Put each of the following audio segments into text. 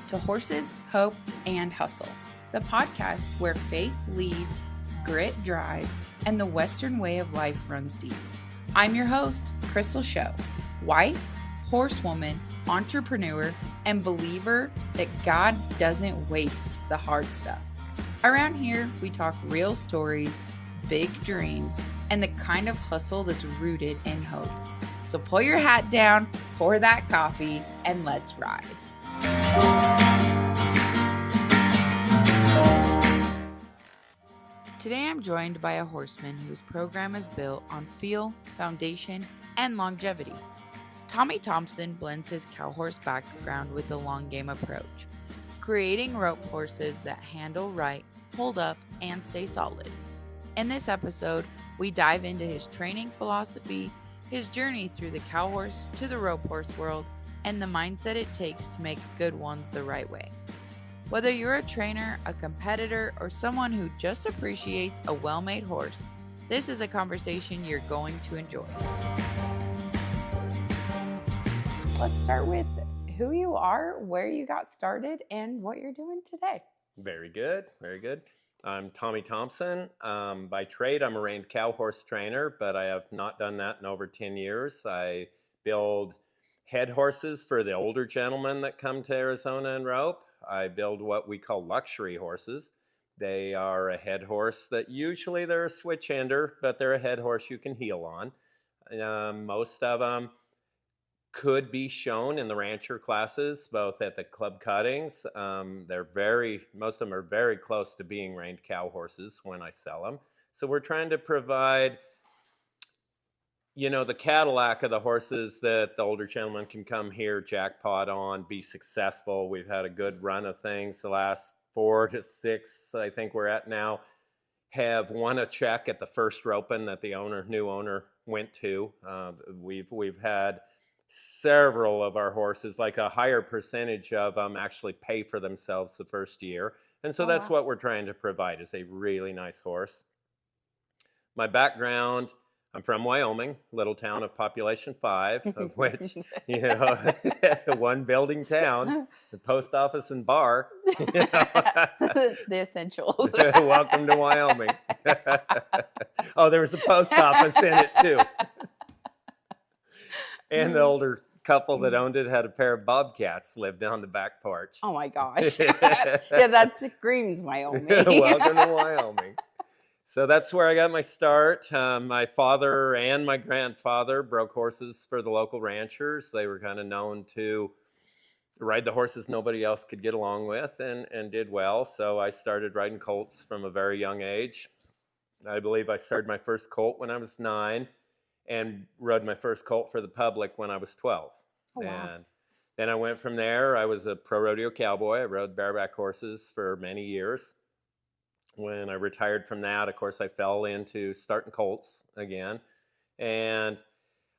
to Horses, Hope, and Hustle, the podcast where faith leads, grit drives, and the Western way of life runs deep. I'm your host, Crystal Show, wife, horsewoman, entrepreneur, and believer that God doesn't waste the hard stuff. Around here, we talk real stories, big dreams, and the kind of hustle that's rooted in hope. So pull your hat down, pour that coffee, and let's ride. Today I'm joined by a horseman whose program is built on feel, foundation, and longevity. Tommy Thompson blends his Cowhorse background with the long game approach, creating rope horses that handle right, hold up, and stay solid. In this episode, we dive into his training philosophy, his journey through the Cowhorse to the rope horse world, and the mindset it takes to make good ones the right way. Whether you're a trainer, a competitor, or someone who just appreciates a well-made horse, this is a conversation you're going to enjoy. Let's start with who you are, where you got started, and what you're doing today. Very good. Very good. I'm Tommy Thompson. By trade, I'm a reined cow horse trainer, but I have not done that in over 10 years. I build head horses for the older gentlemen that come to Arizona and rope. I build what we call luxury horses. They are a head horse that usually they're a switch ender, but they're a head horse you can heel on. Most of them could be shown in the rancher classes, both at the club cuttings. Most of them are very close to being reined cow horses when I sell them. So we're trying to provide, the Cadillac of the horses that the older gentlemen can come here, jackpot on, be successful. We've had a good run of things. The last 4 to 6, I think we're at now, have won a check at the first roping that the new owner went to. We've had several of our horses, like a higher percentage of them, actually pay for themselves the first year. And so that's what we're trying to provide, is a really nice horse. My background, I'm from Wyoming, little town of population 5, of which, one building town, the post office and bar. The essentials. Welcome to Wyoming. Oh, there was a post office in it too. And the older couple that owned it had a pair of bobcats lived on the back porch. Oh my gosh. Yeah, that screams Wyoming. Welcome to Wyoming. So that's where I got my start. My father and my grandfather broke horses for the local ranchers. They were kind of known to ride the horses nobody else could get along with, and did well. So I started riding colts from a very young age. I believe I started my first colt when I was 9. And rode my first colt for the public when I was 12. Oh, wow. And then I went from there. I was a pro rodeo cowboy. I rode bareback horses for many years. When I retired from that, of course, I fell into starting colts again. And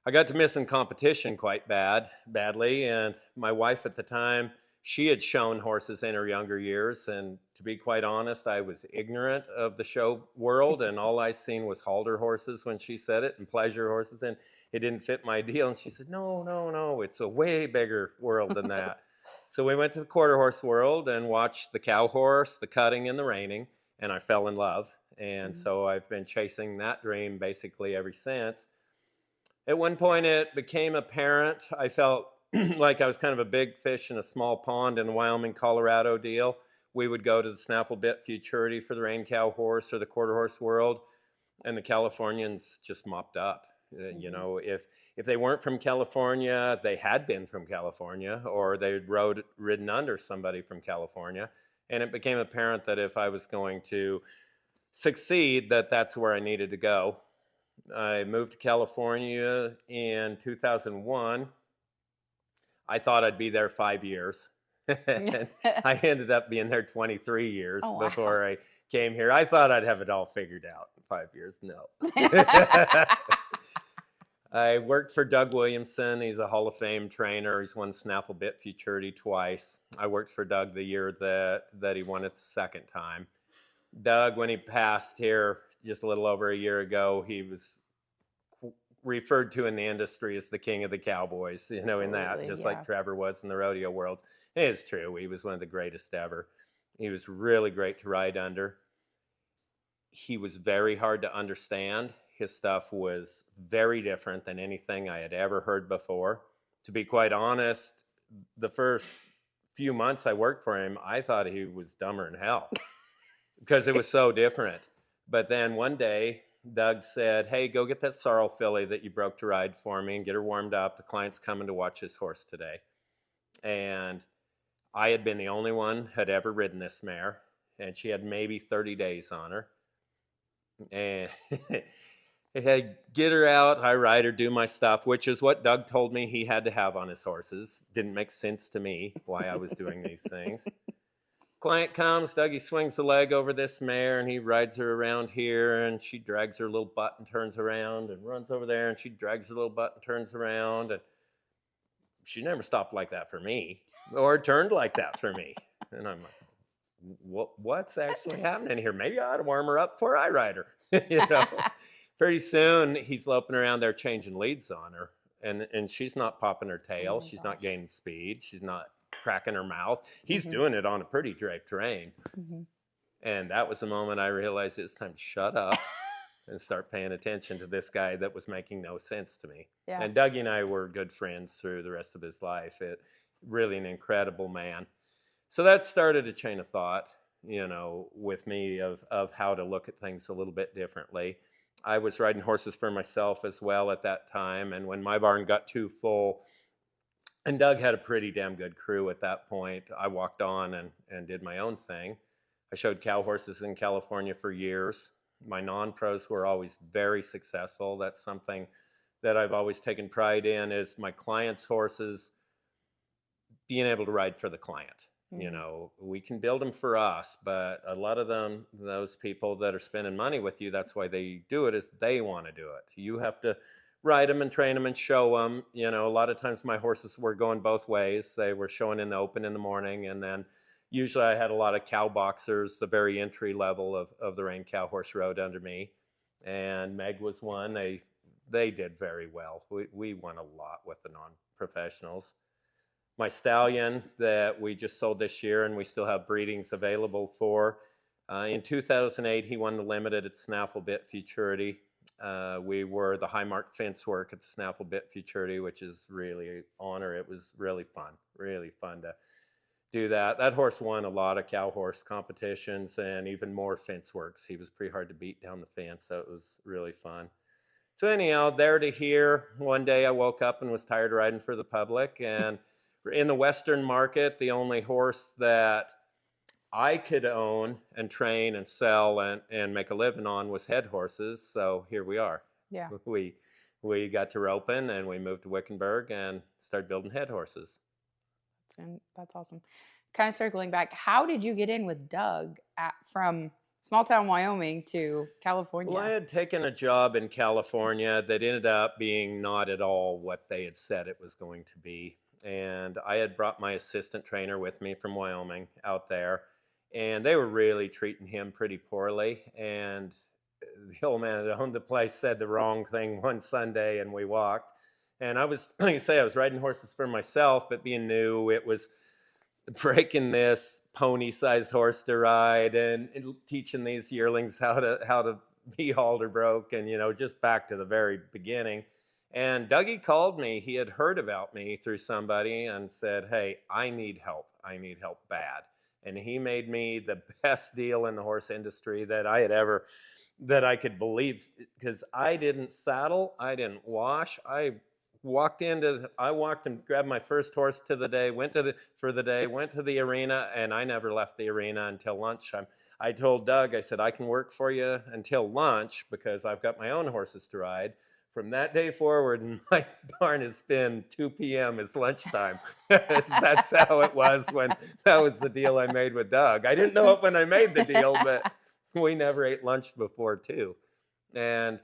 I got to missing competition quite badly. And my wife at the time, she had shown horses in her younger years. And to be quite honest, I was ignorant of the show world. And all I seen was halter horses when she said it, and pleasure horses. And it didn't fit my deal. And she said, no, it's a way bigger world than that. So we went to the quarter horse world and watched the cow horse, the cutting, and the reining. And I fell in love. And so I've been chasing that dream basically ever since. At one point, it became apparent. I felt like I was kind of a big fish in a small pond in the Wyoming, Colorado deal. We would go to the snaffle bit futurity for the reined cow horse or the quarter horse world, and the Californians just mopped up. If they weren't from California, they had been from California, or they'd ridden under somebody from California. And it became apparent that if I was going to succeed, that's where I needed to go. I moved to California in 2001. I thought I'd be there 5 years. And I ended up being there 23 years before I came here. I thought I'd have it all figured out in 5 years. No. I worked for Doug Williamson. He's a Hall of Fame trainer. He's won snaffle bit futurity twice. I worked for Doug the year that he won it the second time. Doug, when he passed here just a little over a year ago, he was referred to in the industry as the king of the cowboys, you know, in that, just like Trevor was in the rodeo world. It is true. He was one of the greatest ever. He was really great to ride under. He was very hard to understand. His stuff was very different than anything I had ever heard before. To be quite honest, the first few months I worked for him, I thought he was dumber than hell because it was so different. But then one day, Doug said, hey, go get that sorrel filly that you broke to ride for me and get her warmed up. The client's coming to watch his horse today. And I had been the only one had ever ridden this mare, and she had maybe 30 days on her. And I get her out, I ride her, do my stuff, which is what Doug told me he had to have on his horses. Didn't make sense to me why I was doing these things. Client comes, Dougie swings the leg over this mare, and he rides her around here, and she drags her little butt and turns around, and runs over there, and she drags her little butt and turns around, and she never stopped like that for me, or turned like that for me. And I'm like, what's actually happening here? Maybe I ought to warm her up before I ride her. You know, pretty soon he's loping around there changing leads on her, and she's not popping her tail. She's not gaining speed. She's not cracking her mouth. He's doing it on a pretty draped rein. And that was the moment I realized it's time to shut up and start paying attention to this guy that was making no sense to me. And Dougie and I were good friends through the rest of his life. Really an incredible man. So that started a chain of thought, you know, with me of how to look at things a little bit differently. I was riding horses for myself as well at that time. And when my barn got too full, and Doug had a pretty damn good crew at that point, I walked on and did my own thing. I showed cow horses in California for years. My non-pros were always very successful. That's something that I've always taken pride in, is my clients' horses being able to ride for the client. You know, we can build them for us, but a lot of them, those people that are spending money with you, that's why they do it, is they want to do it. You have to ride them and train them and show them. You know, a lot of times my horses were going both ways. They were showing in the open in the morning, and then usually I had a lot of cow boxers, the very entry level of the Rein Cowhorse Road under me. And Meg was one. They did very well. We won a lot with the non-professionals. My stallion that we just sold this year, and we still have breedings available for. In 2008, he won the limited at Snaffle Bit Futurity. We were the high mark fence work at the Snaffle Bit Futurity, which is really an honor. It was really fun to do that. That horse won a lot of cow horse competitions and even more fence works. He was pretty hard to beat down the fence, so it was really fun. So anyhow, there to here, one day I woke up and was tired of riding for the public, and in the Western market, the only horse that I could own and train and sell and make a living on was head horses. So here we are. Yeah. We got to roping, and we moved to Wickenburg and started building head horses. That's awesome. Kind of circling back, how did you get in with Doug from small town Wyoming to California? Well, I had taken a job in California that ended up being not at all what they had said it was going to be. And I had brought my assistant trainer with me from Wyoming out there, and they were really treating him pretty poorly. And the old man that owned the place said the wrong thing one Sunday, and we walked. And I was, like you say, I was riding horses for myself, but being new, it was breaking this pony-sized horse to ride and teaching these yearlings how to be halter broke, and, you know, just back to the very beginning. And Dougie called me. He had heard about me through somebody and said, hey, I need help. I need help bad. And he made me the best deal in the horse industry that I could believe, because I didn't saddle. I didn't wash. I walked and grabbed my first horse for the day, went to the arena, and I never left the arena until lunchtime. I told Doug, I said, I can work for you until lunch because I've got my own horses to ride. From that day forward, my barn has been 2 p.m. is lunchtime. That's how it was when that was the deal I made with Doug. I didn't know it when I made the deal, but we never ate lunch before 2. And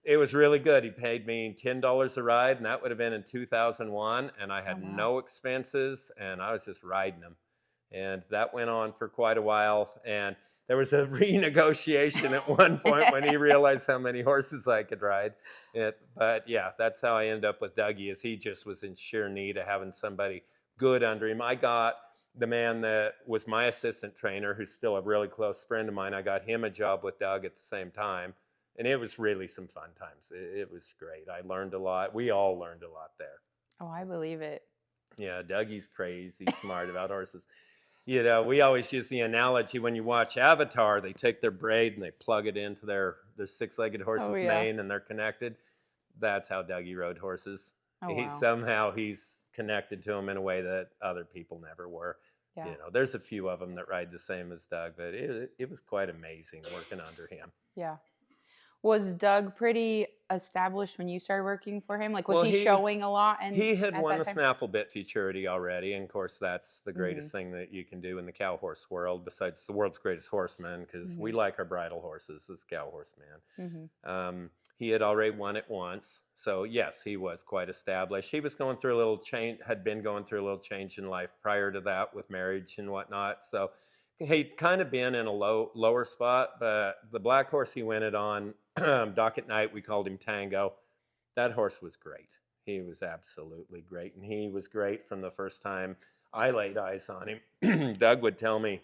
it was really good. He paid me $10 a ride, and that would have been in 2001. And I had no expenses, and I was just riding them. And that went on for quite a while. And there was a renegotiation at one point when he realized how many horses I could ride. But yeah, that's how I ended up with Dougie, is he just was in sheer need of having somebody good under him. I got the man that was my assistant trainer, who's still a really close friend of mine. I got him a job with Doug at the same time. And it was really some fun times. It was great. I learned a lot. We all learned a lot there. Oh, I believe it. Yeah, Dougie's crazy smart about horses. You know, we always use the analogy when you watch Avatar, they take their braid and they plug it into their six-legged horse's mane and they're connected. That's how Dougie rode horses. Oh, wow. Somehow he's connected to them in a way that other people never were. Yeah. You know, there's a few of them that ride the same as Doug, but it was quite amazing working under him. Yeah. Was Doug pretty established when you started working for him? Like, was he showing a lot? And he had won the snaffle bit futurity already, and of course, that's the greatest thing that you can do in the cow horse world, besides the world's greatest horseman, because we like our bridle horses as cow horseman. He had already won it once, so yes, he was quite established. He was going through a little change, had been going through a little change in life prior to that with marriage and whatnot, so he'd kind of been in a lower spot. But the black horse he went it on, Dock at Night, we called him Tango. That horse was great. He was absolutely great, and he was great from the first time I laid eyes on him. Doug would tell me,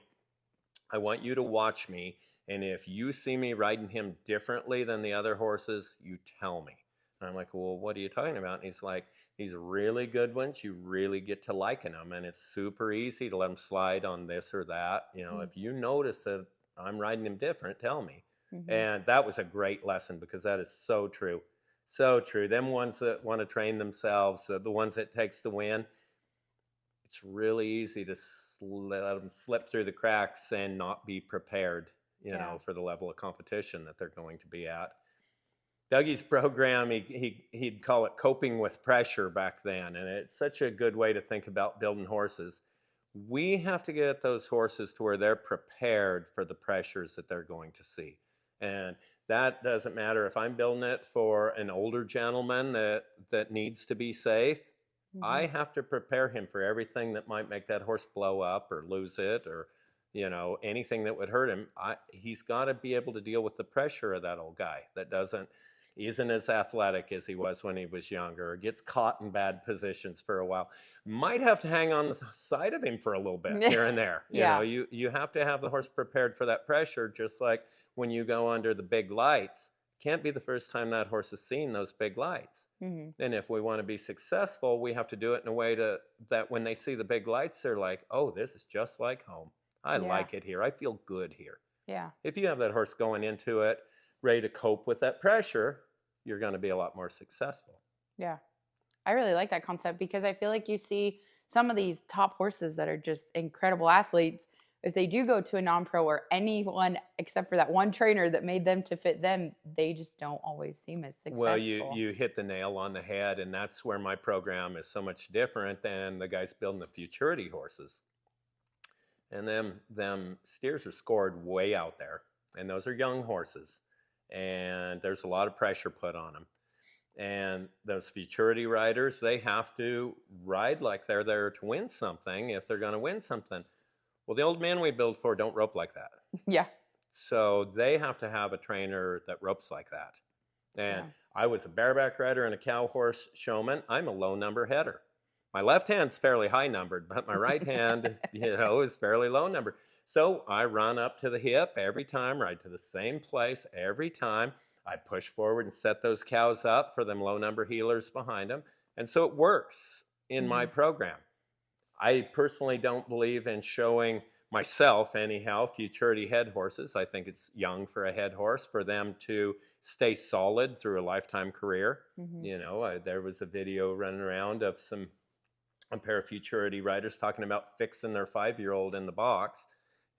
I want you to watch me, and if you see me riding him differently than the other horses, you tell me. And I'm like, well, what are you talking about? And he's like, these really good ones, you really get to liking them, and it's super easy to let them slide on this or that. You know, if you notice that I'm riding him different, tell me. And that was a great lesson, because that is so true. So true. Them ones that want to train themselves, the ones that takes the win, it's really easy to let them slip through the cracks and not be prepared, you know, for the level of competition that they're going to be at. Dougie's program, he'd call it coping with pressure back then, and it's such a good way to think about building horses. We have to get those horses to where they're prepared for the pressures that they're going to see. And that doesn't matter if I'm building it for an older gentleman that needs to be safe. I have to prepare him for everything that might make that horse blow up or lose it, or, you know, anything that would hurt him. He's got to be able to deal with the pressure of that old guy that isn't as athletic as he was when he was younger, or gets caught in bad positions for a while. Might have to hang on the side of him for a little bit here and there. You know, you have to have the horse prepared for that pressure, just like when you go under the big lights. Can't be the first time that horse has seen those big lights. And if we want to be successful, we have to do it in a way that when they see the big lights, they're like, oh, this is just like home. I like it here. I feel good here. Yeah. If you have that horse going into it ready to cope with that pressure, you're going to be a lot more successful. Yeah. I really like that concept, because I feel like you see some of these top horses that are just incredible athletes. If they do go to a non-pro, or anyone except for that one trainer that made them to fit them, they just don't always seem as successful. Well, you hit the nail on the head, and that's where my program is so much different than the guys building the futurity horses. And them steers are scored way out there, and those are young horses, and there's a lot of pressure put on them. And those futurity riders, they have to ride like they're there to win something if they're going to win something. Well, the old men we build for don't rope like that. Yeah. So they have to have a trainer that ropes like that. And I was a bareback rider and a cow horse showman. I'm a low number header. My left hand's fairly high numbered, but my right hand, you know, is fairly low numbered. So I run up to the hip every time, ride to the same place every time. I push forward and set those cows up for them low number heelers behind them. And so it works in my program. I personally don't believe in showing myself, anyhow, futurity head horses. I think it's young for a head horse for them to stay solid through a lifetime career. You know, there was a video running around of a pair of futurity riders talking about fixing their 5-year-old in the box.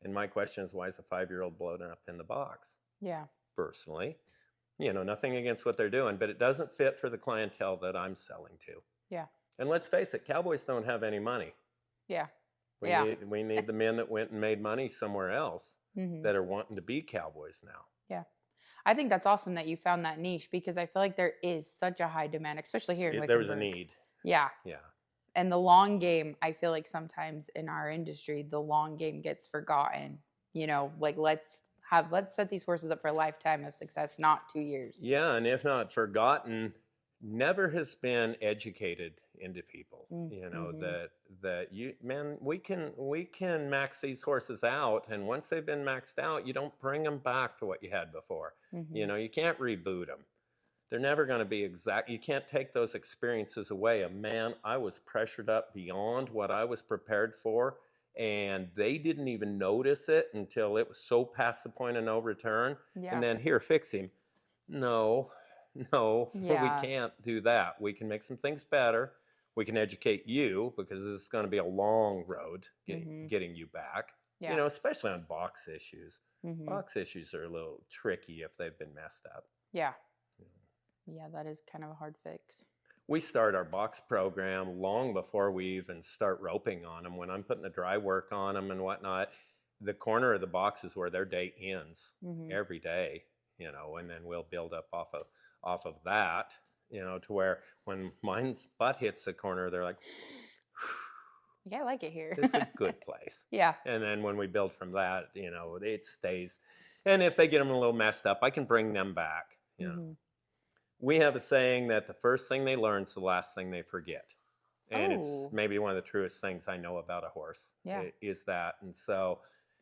And my question is, why is a 5-year-old blown up in the box? Yeah. Personally, you know, nothing against what they're doing, but it doesn't fit for the clientele that I'm selling to. Yeah. And let's face it, cowboys don't have any money. Yeah. We need the men that went and made money somewhere else that are wanting to be cowboys now. Yeah. I think that's awesome that you found that niche, because I feel like there is such a high demand, especially here in Wickenburg. There was a need. Yeah. Yeah. And the long game, I feel like sometimes in our industry, the long game gets forgotten. you know, like let's set these horses up for a lifetime of success, not 2 years. Yeah, and if not forgotten, never has been educated into people. You know Mm-hmm. that you man, we can max these horses out, and once they've been maxed out, you don't bring them back to what you had before. Mm-hmm. You know, you can't reboot them. They're never going to be exact. You can't take those experiences away. And man, I was pressured up beyond what I was prepared for. And they didn't even notice it until it was so past the point of no return. Yeah. And then, here, fix him. No, no, we Yeah. can't do that. We can make some things better. We can educate you, because it's going to be a long road Mm-hmm. getting you back, Yeah. you know, especially on box issues. Mm-hmm. Box issues are a little tricky if they've been messed up. Yeah. Yeah, that is kind of a hard fix. We start our box program long before we even start roping on them. When I'm putting the dry work on them and whatnot, the corner of the box is where their day ends every day, you know, and then we'll build up off of that, you know, to where when mine's butt hits the corner, they're like, yeah, I like it here. this is a good place. Yeah. And then when we build from that, you know, it stays. And if they get them a little messed up, I can bring them back, you know. We have a saying that the first thing they learn is the last thing they forget. And it's maybe one of the truest things I know about a horse. Yeah. Is that. And so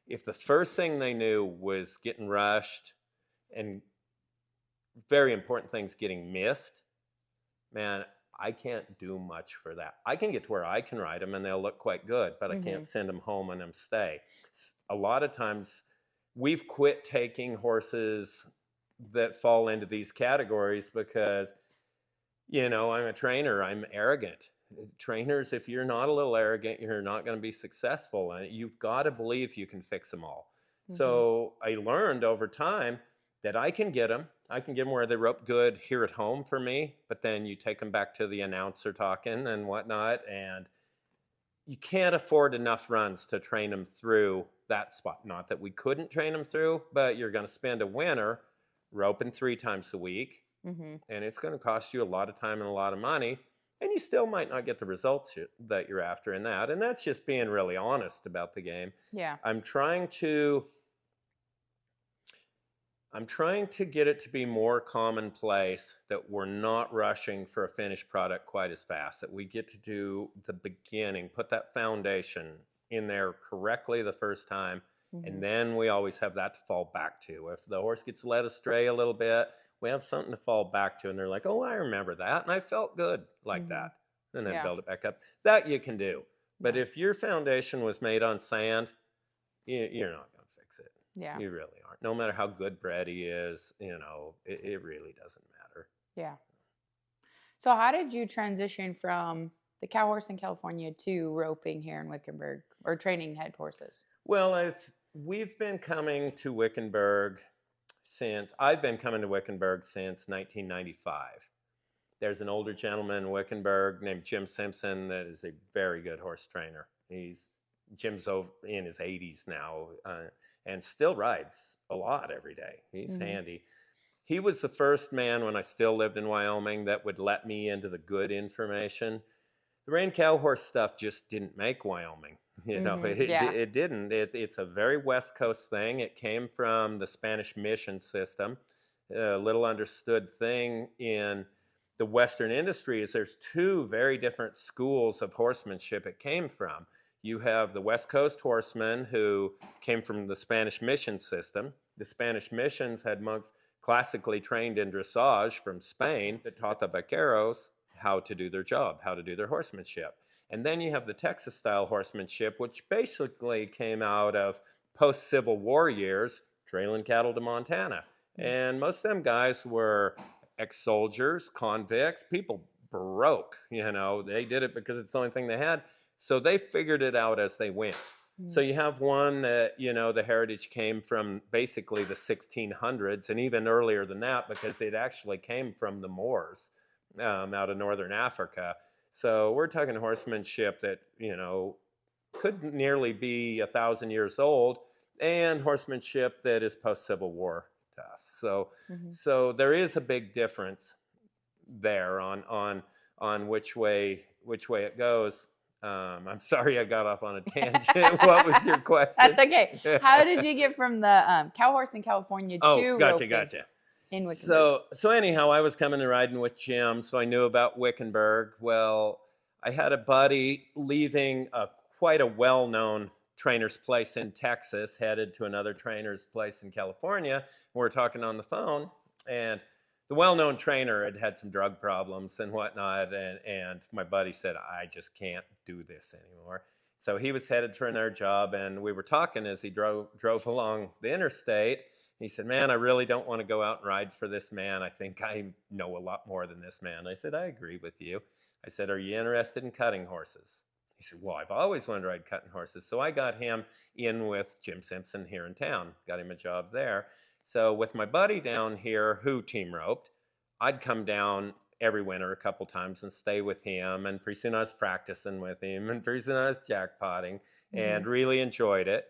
if the first thing they knew was getting rushed and very important things getting missed, man, I can't do much for that. I can get to where I can ride them and they'll look quite good, but I can't send them home and them stay. A lot of times we've quit taking horses that fall into these categories because, you know, I'm a trainer, I'm arrogant. Trainers, if you're not a little arrogant, you're not going to be successful. And you've got to believe you can fix them all. So I learned over time that I can get them where they rope good here at home for me, but then you take them back to the announcer talking and whatnot, and you can't afford enough runs to train them through that spot. Not that we couldn't train them through, but you're going to spend a winter roping 3 times a week, and it's going to cost you a lot of time and a lot of money, and you still might not get the results that you're after in that. And that's just being really honest about the game. Yeah. I'm trying to get it to be more commonplace that we're not rushing for a finished product quite as fast, that we get to do the beginning, put that foundation in there correctly the first time. And then we always have that to fall back to. If the horse gets led astray a little bit, we have something to fall back to. And they're like, oh, I remember that. And I felt good like that. And then build it back up. That you can do. But if your foundation was made on sand, you're not going to fix it. Yeah. You really aren't. No matter how good bred he is, you know, it really doesn't matter. Yeah. So how did you transition from the Cowhorse in California to roping here in Wickenburg, or training head horses? Well, we've been coming to Wickenburg since 1995. There's an older gentleman in Wickenburg named Jim Simpson that is a very good horse trainer. Jim's in his 80s now and still rides a lot every day. He's handy. He was the first man when I still lived in Wyoming that would let me into the good information. The rein cow horse stuff just didn't make Wyoming. You know, it didn't. It's a very West Coast thing. It came from the Spanish mission system. A little understood thing in the Western industry is there's 2 very different schools of horsemanship it came from. You have the West Coast horsemen who came from the Spanish mission system. The Spanish missions had monks classically trained in dressage from Spain that taught the vaqueros how to do their job, how to do their horsemanship. And then you have the Texas-style horsemanship, which basically came out of post-Civil War years, trailing cattle to Montana. And most of them guys were ex-soldiers, convicts, people broke, you know. They did it because it's the only thing they had. So they figured it out as they went. So you have one that, you know, the heritage came from basically the 1600s and even earlier than that, because it actually came from the Moors out of northern Africa. So we're talking horsemanship that, you know, could nearly be 1,000 years old, and horsemanship that is post-Civil War to us. So there is a big difference there on which way it goes. I'm sorry I got off on a tangent. What was your question? That's okay. How did you get from the cow horse in California to roping Gotcha. in Wickenburg? So anyhow, I was coming and riding with Jim, so I knew about Wickenburg. Well, I had a buddy leaving quite a well-known trainer's place in Texas, headed to another trainer's place in California. We were talking on the phone, and the well-known trainer had had some drug problems and whatnot, and my buddy said, I just can't do this anymore. So he was headed for another job, and we were talking as he drove along the interstate. He said, man, I really don't want to go out and ride for this man. I think I know a lot more than this man. I said, I agree with you. I said, are you interested in cutting horses? He said, well, I've always wanted to ride cutting horses. So I got him in with Jim Simpson here in town, got him a job there. So with my buddy down here who team roped, I'd come down every winter a couple times and stay with him. And pretty soon I was practicing with him, and pretty soon I was jackpotting, and really enjoyed it.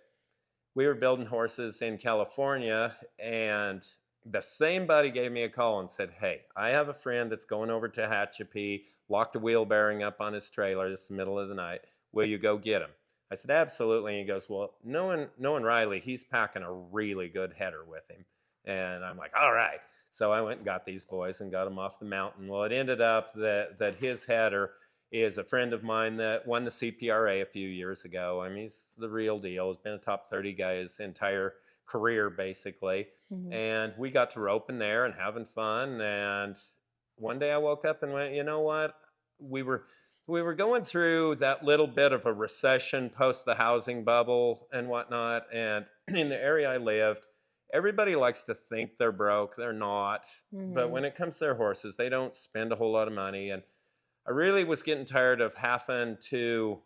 We were building horses in California, and the same buddy gave me a call and said, hey, I have a friend that's going over to Hatchapee, locked a wheel bearing up on his trailer this middle of the night. Will you go get him? I said, absolutely. And he goes, well, knowing Riley, he's packing a really good header with him. And I'm like, all right. So I went and got these boys and got them off the mountain. Well, it ended up that his header is a friend of mine that won the CPRA a few years ago. I mean, he's the real deal. He's been a top 30 guy his entire career, basically. And we got to roping there and having fun. And one day I woke up and went, you know what? We were going through that little bit of a recession post the housing bubble and whatnot. And in the area I lived, everybody likes to think they're broke. They're not. But when it comes to their horses, they don't spend a whole lot of money. And I really was getting tired of having to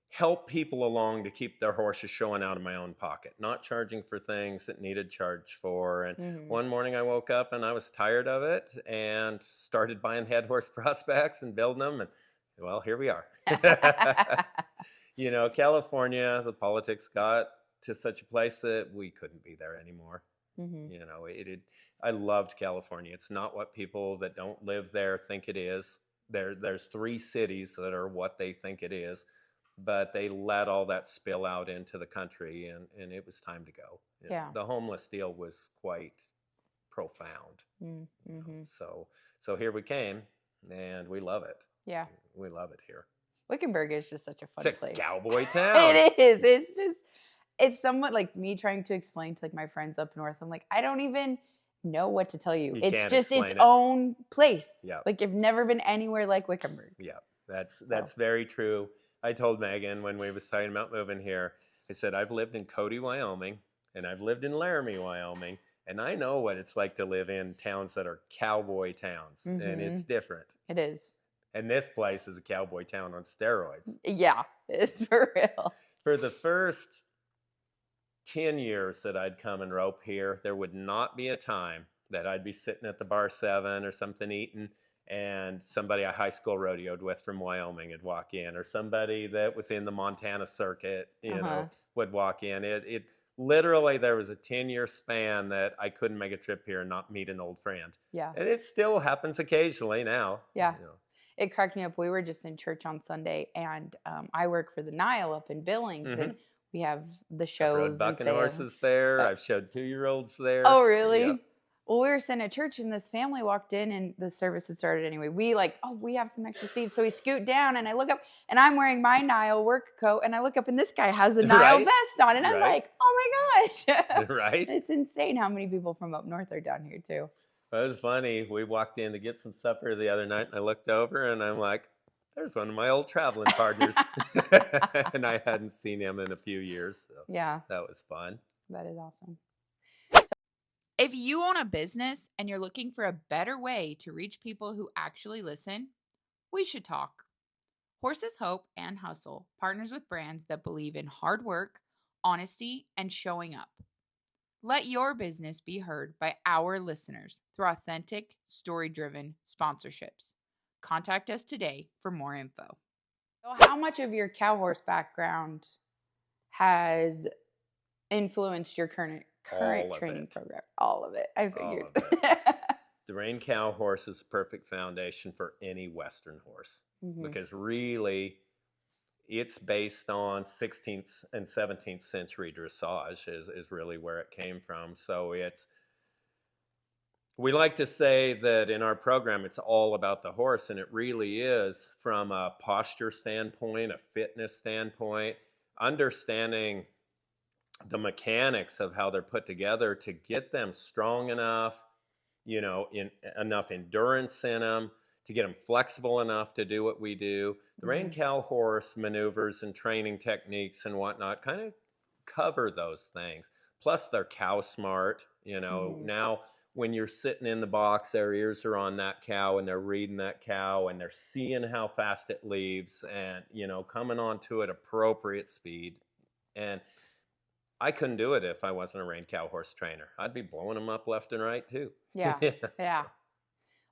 help people along to keep their horses showing out of my own pocket, not charging for things that needed charge for. And one morning I woke up and I was tired of it and started buying head horse prospects and building them. And well, here we are. You know, California, the politics got to such a place that we couldn't be there anymore. You know, I loved California. It's not what people that don't live there think it is. There's 3 cities that are what they think it is, but they let all that spill out into the country, and it was time to go. Yeah. The homeless deal was quite profound. You know, so here we came, and we love it. Yeah. We love it here. Wickenburg is just such a fun place. It's a cowboy town. It is. It's just, if someone like me trying to explain to like my friends up north, I'm like, I don't even know what to tell you. It's just its own place. Yeah. Like you've never been anywhere like Wickenburg. Yeah, that's very true. I told Megan when we was talking about moving here, I said, I've lived in Cody, Wyoming, and I've lived in Laramie, Wyoming, and I know what it's like to live in towns that are cowboy towns, and it's different. It is. And this place is a cowboy town on steroids. Yeah, it's for real. For the first 10 years that I'd come and rope here, there would not be a time that I'd be sitting at the bar 7 or something eating, and somebody I high school rodeoed with from Wyoming would walk in, or somebody that was in the Montana circuit, you know, would walk in. It literally, there was a 10-year span that I couldn't make a trip here and not meet an old friend. Yeah. And it still happens occasionally now. Yeah. You know. It cracked me up. We were just in church on Sunday, and I work for the Nile up in Billings, and we have the shows. I've rode bucking horses there. I've showed 2-year-olds there. Oh, really? Yeah. Well, we were sitting at church, and this family walked in, and the service had started anyway. We like, oh, we have some extra seats. So we scoot down, and I look up, and I'm wearing my Nile work coat, and I look up, and this guy has a Nile vest on, and I'm like, oh my gosh. Right? It's insane how many people from up north are down here, too. It was funny. We walked in to get some supper the other night, and I looked over, and I'm like, there's one of my old traveling partners. And I hadn't seen him in a few years. So yeah. That was fun. That is awesome. If you own a business and you're looking for a better way to reach people who actually listen, we should talk. Horses Hope and Hustle partners with brands that believe in hard work, honesty, and showing up. Let your business be heard by our listeners through authentic, story-driven sponsorships. Contact us today for more info. So how much of your cow horse background has influenced your current training program? All of it. I figured. All of it. The Rain Cowhorse is the perfect foundation for any Western horse because really it's based on 16th and 17th century dressage is really where it came from. So we like to say that in our program, it's all about the horse, and it really is from a posture standpoint, a fitness standpoint, understanding the mechanics of how they're put together to get them strong enough, enough endurance in them, to get them flexible enough to do what we do. The Rain Cow horse maneuvers and training techniques and whatnot kind of cover those things. Plus, they're cow smart. Now when you're sitting in the box, their ears are on that cow and they're reading that cow and they're seeing how fast it leaves and, coming onto at appropriate speed. And I couldn't do it if I wasn't a Rain Cow horse trainer. I'd be blowing them up left and right too. Yeah. Yeah.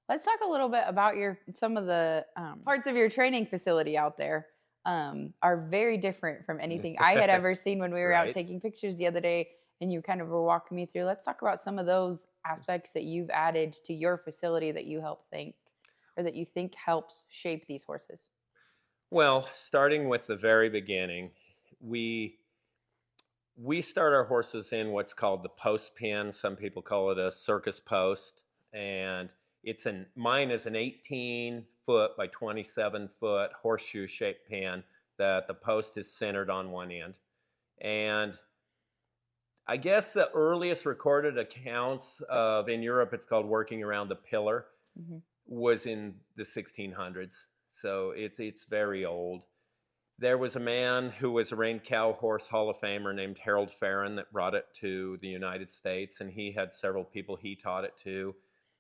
Let's talk a little bit about some of the parts of your training facility out there are very different from anything I had ever seen when we were out taking pictures the other day, and you kind of were walking me through. Let's talk about some of those aspects that you've added to your facility that you that you think helps shape these horses. Well, starting with the very beginning, we start our horses in what's called the post pen. Some people call it a circus post, and mine is an 18-foot by 27-foot horseshoe shaped pen that the post is centered on one end. And I guess the earliest recorded accounts of, in Europe, it's called working around the pillar, was in the 1600s. So it's very old. There was a man who was a Rain Cow Horse Hall of Famer named Harold Farron that brought it to the United States, and he had several people he taught it to.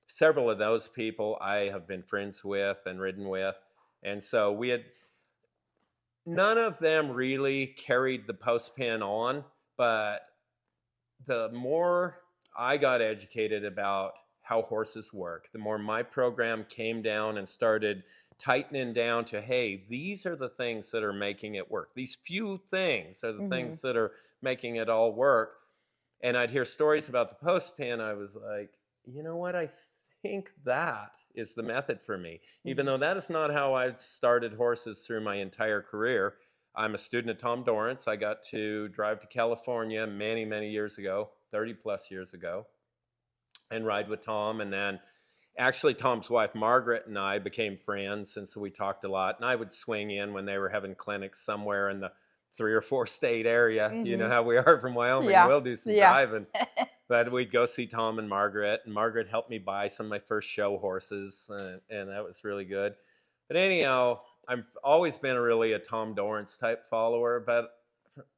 Several of those people I have been friends with and ridden with. And so none of them really carried the post pen on, but the more I got educated about how horses work, the more my program came down and started tightening down to, hey, these are the things that are making it work. These few things are the things that are making it all work. And I'd hear stories about the post pen. I was like, you know what? I think that is the method for me, even though that is not how I've started horses through my entire career. I'm a student of Tom Dorrance. I got to drive to California many, many years ago, 30 plus years ago, and ride with Tom. And then actually Tom's wife, Margaret, and I became friends. And so we talked a lot. And I would swing in when they were having clinics somewhere in the 3 or 4 state area. You know how we are from Wyoming. We'll do some driving. But we'd go see Tom and Margaret helped me buy some of my first show horses. And that was really good. But anyhow, I've always been a Tom Dorrance type follower, but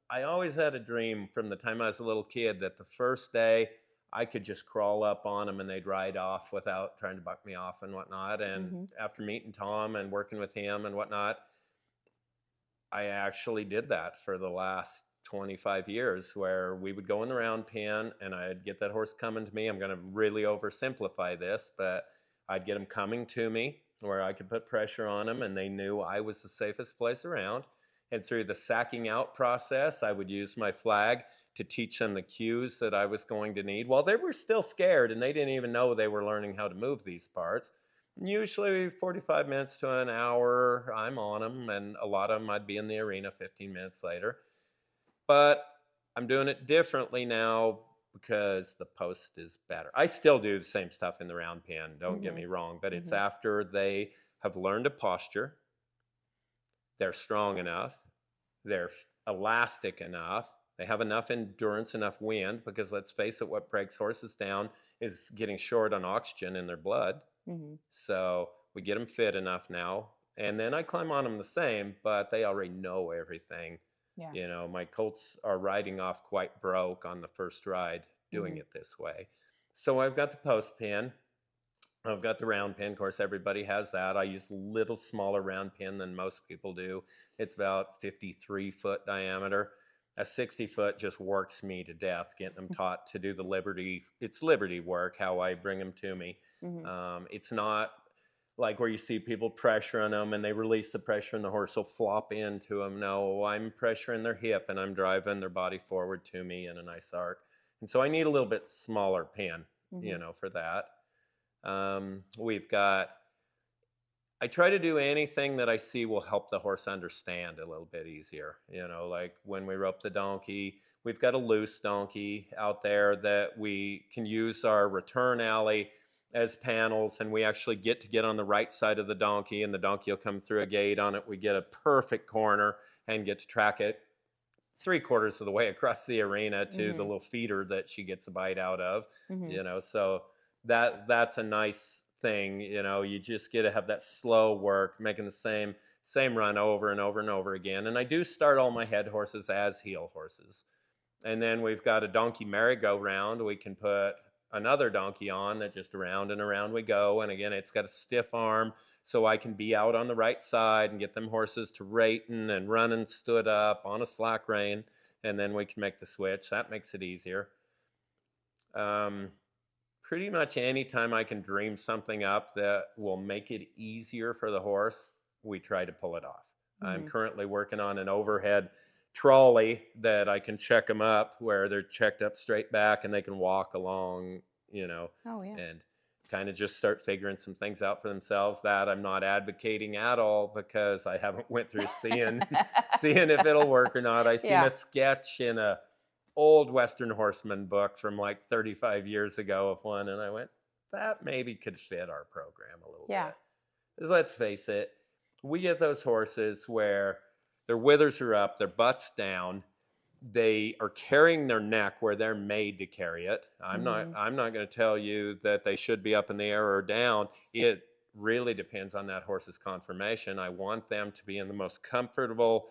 I always had a dream from the time I was a little kid that the first day I could just crawl up on them and they'd ride off without trying to buck me off and whatnot. And after meeting Tom and working with him and whatnot, I actually did that for the last 25 years, where we would go in the round pen and I'd get that horse coming to me. I'm going to really oversimplify this, but I'd get them coming to me where I could put pressure on them, and they knew I was the safest place around. And through the sacking out process, I would use my flag to teach them the cues that I was going to need while they were still scared and they didn't even know they were learning how to move these parts. Usually 45 minutes to an hour, I'm on them, and a lot of them I'd be in the arena 15 minutes later. But I'm doing it differently now because the post is better. I still do the same stuff in the round pen, don't get me wrong, but it's after they have learned a posture, they're strong enough, they're elastic enough, they have enough endurance, enough wind, because let's face it, what breaks horses down is getting short on oxygen in their blood. So we get them fit enough now, and then I climb on them the same, but they already know everything. You know, my colts are riding off quite broke on the first ride doing it this way. So I've got the post pin. I've got the round pin. Of course, everybody has that. I use a little smaller round pin than most people do. It's about 53-foot diameter. A 60-foot just works me to death, getting them taught to do the Liberty. It's Liberty work, how I bring them to me. It's not like where you see people pressuring them and they release the pressure and the horse will flop into them. No, I'm pressuring their hip and I'm driving their body forward to me in a nice arc. And so I need a little bit smaller pin, you know, for that. We've got, I try to do anything that I see will help the horse understand a little bit easier. You know, like when we rope the donkey, we've got a loose donkey out there that we can use our return alley as panels, and we actually get to get on the right side of the donkey, and the donkey will come through a gate on it. We get a perfect corner and get to track it 3/4 of the way across the arena to the little feeder that she gets a bite out of. You know, so that's a nice thing. You know, you just get to have that slow work, making the same run over and over and over again. And I do start all my head horses as heel horses. And then we've got a donkey merry-go-round. We can put another donkey on that just around and around we go. And again, it's got a stiff arm, so I can be out on the right side and get them horses to rating and running stood up on a slack rein. And then we can make the switch. That makes it easier. Pretty much anytime I can dream something up that will make it easier for the horse, we try to pull it off. I'm currently working on an overhead trolley that I can check them up where they're checked up straight back and they can walk along, you know, and kind of just start figuring some things out for themselves. That I'm not advocating at all, because I haven't went through seeing if it'll work or not. I seen a sketch in a old Western Horseman book from like 35 years ago of one, and I went, that maybe could fit our program a little bit. Because let's face it, we get those horses where their withers are up, their butt's down, they are carrying their neck where they're made to carry it. I'm not going to tell you that they should be up in the air or down. It really depends on that horse's conformation. I want them to be in the most comfortable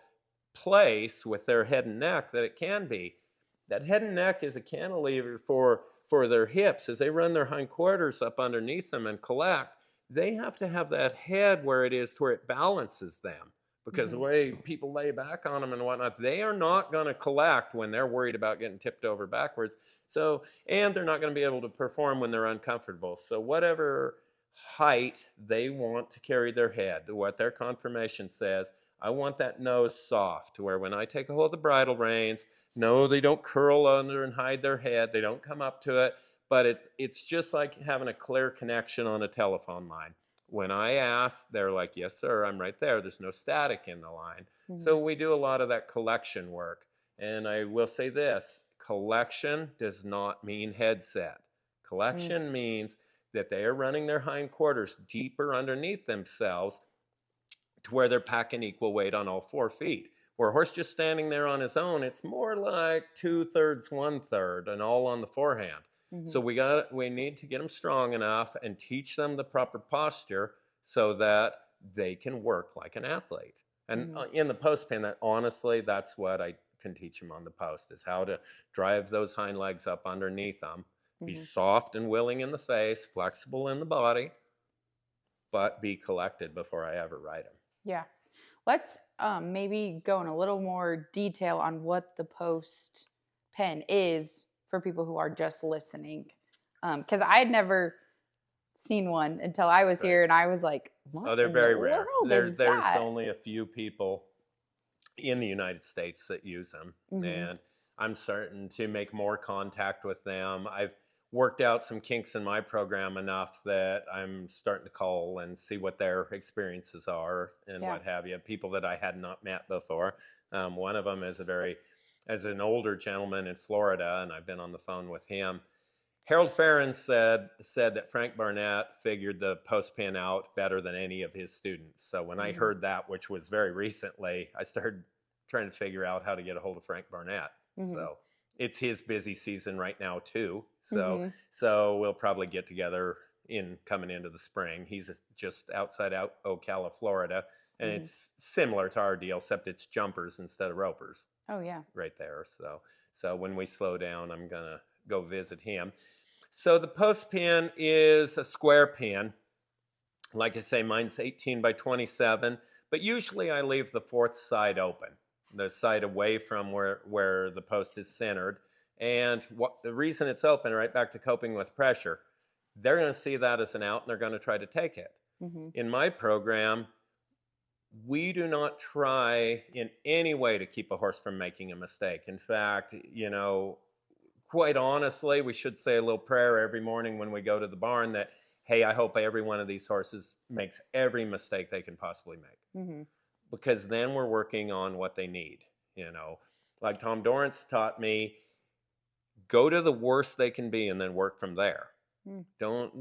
place with their head and neck that it can be. That head and neck is a cantilever for their hips. As they run their hindquarters up underneath them and collect, they have to have that head where it is to where it balances them. Because the way people lay back on them and whatnot, they are not going to collect when they're worried about getting tipped over backwards. So, and they're not going to be able to perform when they're uncomfortable. So whatever height they want to carry their head, what their conformation says, I want that nose soft to where when I take a hold of the bridle reins, no, they don't curl under and hide their head. They don't come up to it, but it's just like having a clear connection on a telephone line. When I ask, they're like, yes, sir, I'm right there. There's no static in the line. So we do a lot of that collection work. And I will say this, collection does not mean headset. Collection means that they are running their hindquarters deeper underneath themselves to where they're packing equal weight on all 4 feet. Where a horse just standing there on his own, it's more like 2/3, 1/3, and all on the forehand. So we need to get them strong enough and teach them the proper posture so that they can work like an athlete. And in the post pin, honestly, that's what I can teach them on the post, is how to drive those hind legs up underneath them, be soft and willing in the face, flexible in the body, but be collected before I ever ride them. Yeah. Let's maybe go in a little more detail on what the post pen is for people who are just listening. Because I had never seen one until I was here, and I was like, what? Oh, they're very rare. There's only a few people in the United States that use them. And I'm starting to make more contact with them. I've worked out some kinks in my program enough that I'm starting to call and see what their experiences are and what have you. People that I had not met before. One of them is as an older gentleman in Florida, and I've been on the phone with him. Harold Farron said that Frank Barnett figured the post pin out better than any of his students. So when I heard that, which was very recently, I started trying to figure out how to get a hold of Frank Barnett. So it's his busy season right now too. So we'll probably get together coming into the spring. He's just outside Ocala, Florida, and it's similar to our deal, except it's jumpers instead of ropers. Oh yeah, right there. So when we slow down, I'm gonna go visit him. So the post pin is a square pin. Like I say, mine's 18 by 27, but usually I leave the fourth side open, the side away from where the post is centered. And the reason it's open, right back to coping with pressure, they're going to see that as an out and they're going to try to take it. In my program, we do not try in any way to keep a horse from making a mistake. In fact, quite honestly, we should say a little prayer every morning when we go to the barn that hey, I hope every one of these horses makes every mistake they can possibly make. Mm-hmm. Because then we're working on what they need, Like Tom Dorrance taught me, go to the worst they can be and then work from there. Mm.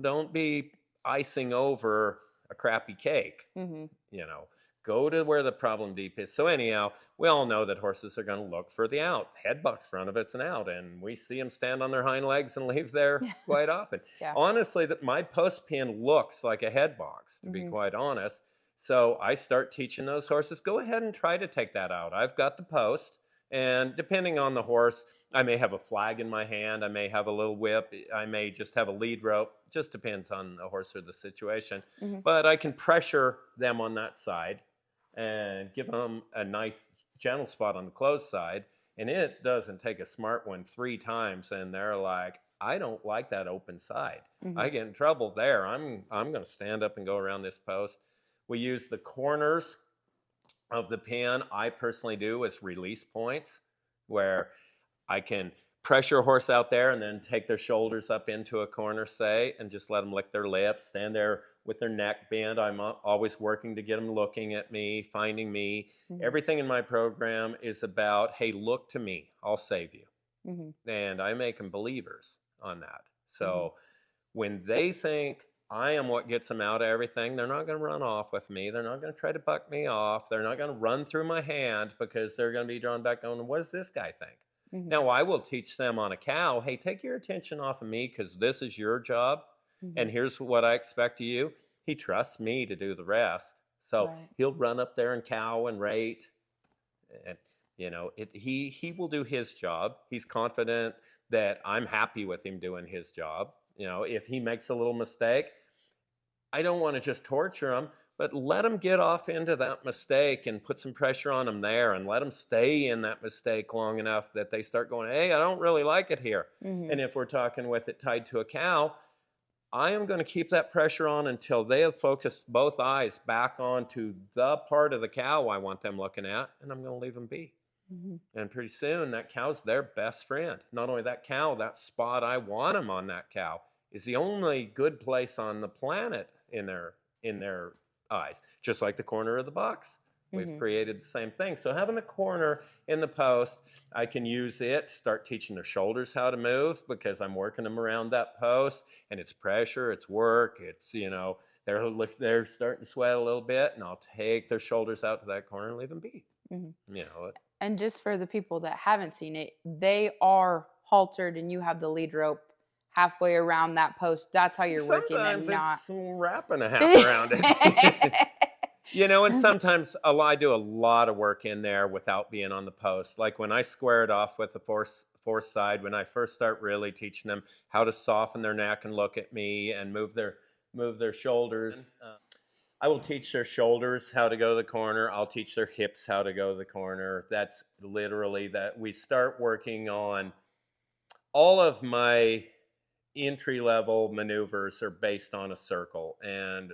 Don't be icing over a crappy cake. Mm-hmm. Go to where the problem deep is. So anyhow, we all know that horses are going to look for the out. Head buck's front of it's an out, and we see them stand on their hind legs and leave there quite often. Yeah. Honestly, that my post pin looks like a head box, to be quite honest. So I start teaching those horses, go ahead and try to take that out. I've got the post. And depending on the horse, I may have a flag in my hand. I may have a little whip. I may just have a lead rope. Just depends on the horse or the situation. But I can pressure them on that side and give them a nice gentle spot on the closed side. And it doesn't take a smart one 3 times. And they're like, I don't like that open side. I get in trouble there. I'm going to stand up and go around this post. We use the corners of the pin, I personally do, as release points, where I can pressure a horse out there and then take their shoulders up into a corner, say, and just let them lick their lips, stand there with their neck bent. I'm always working to get them looking at me, finding me. Everything in my program is about, hey, look to me, I'll save you. And I make them believers on that. So when they think I am what gets them out of everything, they're not going to run off with me. They're not going to try to buck me off. They're not going to run through my hand, because they're going to be drawn back on, what does this guy think? Now, I will teach them on a cow, hey, take your attention off of me, because this is your job. And here's what I expect of you. He trusts me to do the rest. So he'll run up there and cow and rate. And, he will do his job. He's confident that I'm happy with him doing his job. If he makes a little mistake, I don't want to just torture him, but let him get off into that mistake and put some pressure on him there, and let him stay in that mistake long enough that they start going, hey, I don't really like it here. And if we're talking with it tied to a cow, I am going to keep that pressure on until they have focused both eyes back onto the part of the cow I want them looking at, and I'm going to leave them be. And pretty soon that cow's their best friend. Not only that cow, that spot I want them on, that cow is the only good place on the planet in their eyes, just like the corner of the box. We've created the same thing. So having the corner in the post, I can use it, start teaching their shoulders how to move, because I'm working them around that post, and it's pressure, it's work, it's, they're starting to sweat a little bit, and I'll take their shoulders out to that corner and leave them be. And just for the people that haven't seen it, they are haltered and you have the lead rope halfway around that post. That's how you're working them. Sometimes it's wrapping a half around it. And sometimes I do a lot of work in there without being on the post. Like when I square it off with the force side, when I first start really teaching them how to soften their neck and look at me and move their shoulders. I will teach their shoulders how to go to the corner. I'll teach their hips how to go to the corner. That's literally that. We start working on all of my entry-level maneuvers are based on a circle. And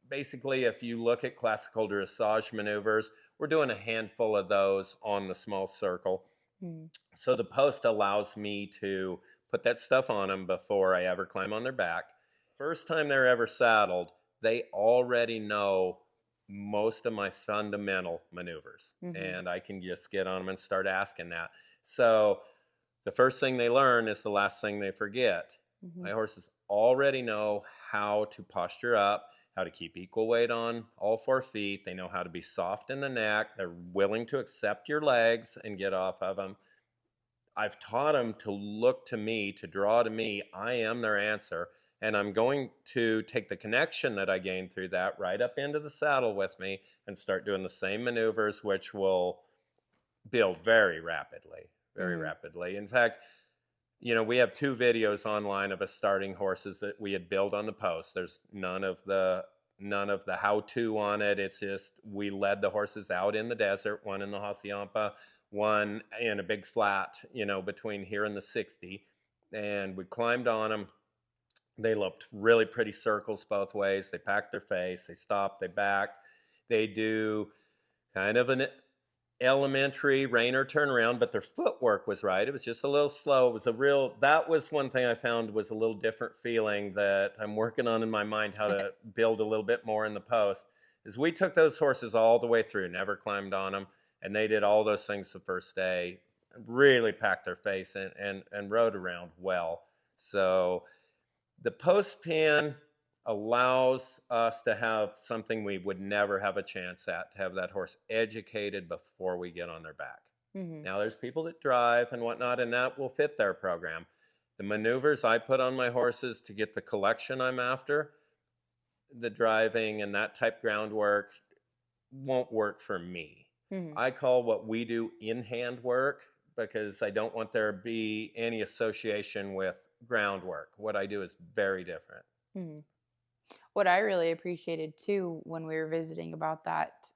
basically, if you look at classical dressage maneuvers, we're doing a handful of those on the small circle. So the post allows me to put that stuff on them before I ever climb on their back. First time they're ever saddled, they already know most of my fundamental maneuvers. And I can just get on them and start asking that. So the first thing they learn is the last thing they forget. My horses already know how to posture up, how to keep equal weight on all 4 feet. They know how to be soft in the neck. They're willing to accept your legs and get off of them. I've taught them to look to me, to draw to me. I am their answer. And I'm going to take the connection that I gained through that right up into the saddle with me and start doing the same maneuvers, which will build very rapidly, very rapidly. In fact, we have 2 videos online of us starting horses that we had built on the post. There's none of the how-to on it. It's just we led the horses out in the desert, one in the Hacienda, one in a big flat, between here and the 60. And we climbed on them. They looked really pretty circles both ways. They packed their face. They stopped. They backed. They do kind of elementary reiner turnaround, but their footwork was right. It was just a little slow. It was that was one thing I found was a little different feeling that I'm working on in my mind, how to build a little bit more in the post, is we took those horses all the way through, never climbed on them, and they did all those things the first day, really packed their face and rode around well. So the post pen allows us to have something we would never have a chance at, to have that horse educated before we get on their back. Mm-hmm. Now, there's people that drive and whatnot, and that will fit their program. The maneuvers I put on my horses to get the collection I'm after, the driving and that type groundwork won't work for me. Mm-hmm. I call what we do in-hand work, because I don't want there to be any association with groundwork. What I do is very different. Mm-hmm. What I really appreciated too when we were visiting about that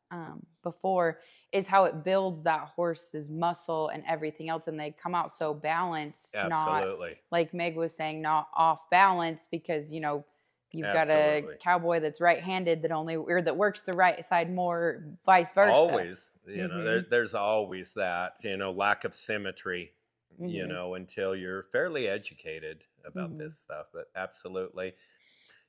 before is how it builds that horse's muscle and everything else, and they come out so balanced. Absolutely. Not like Meg was saying, not off balance, because you've got Absolutely. a cowboy that's right-handed that works the right side more, vice versa. Always, Mm-hmm. there's always that, lack of symmetry, Mm-hmm. until you're fairly educated about Mm-hmm. this stuff. But absolutely,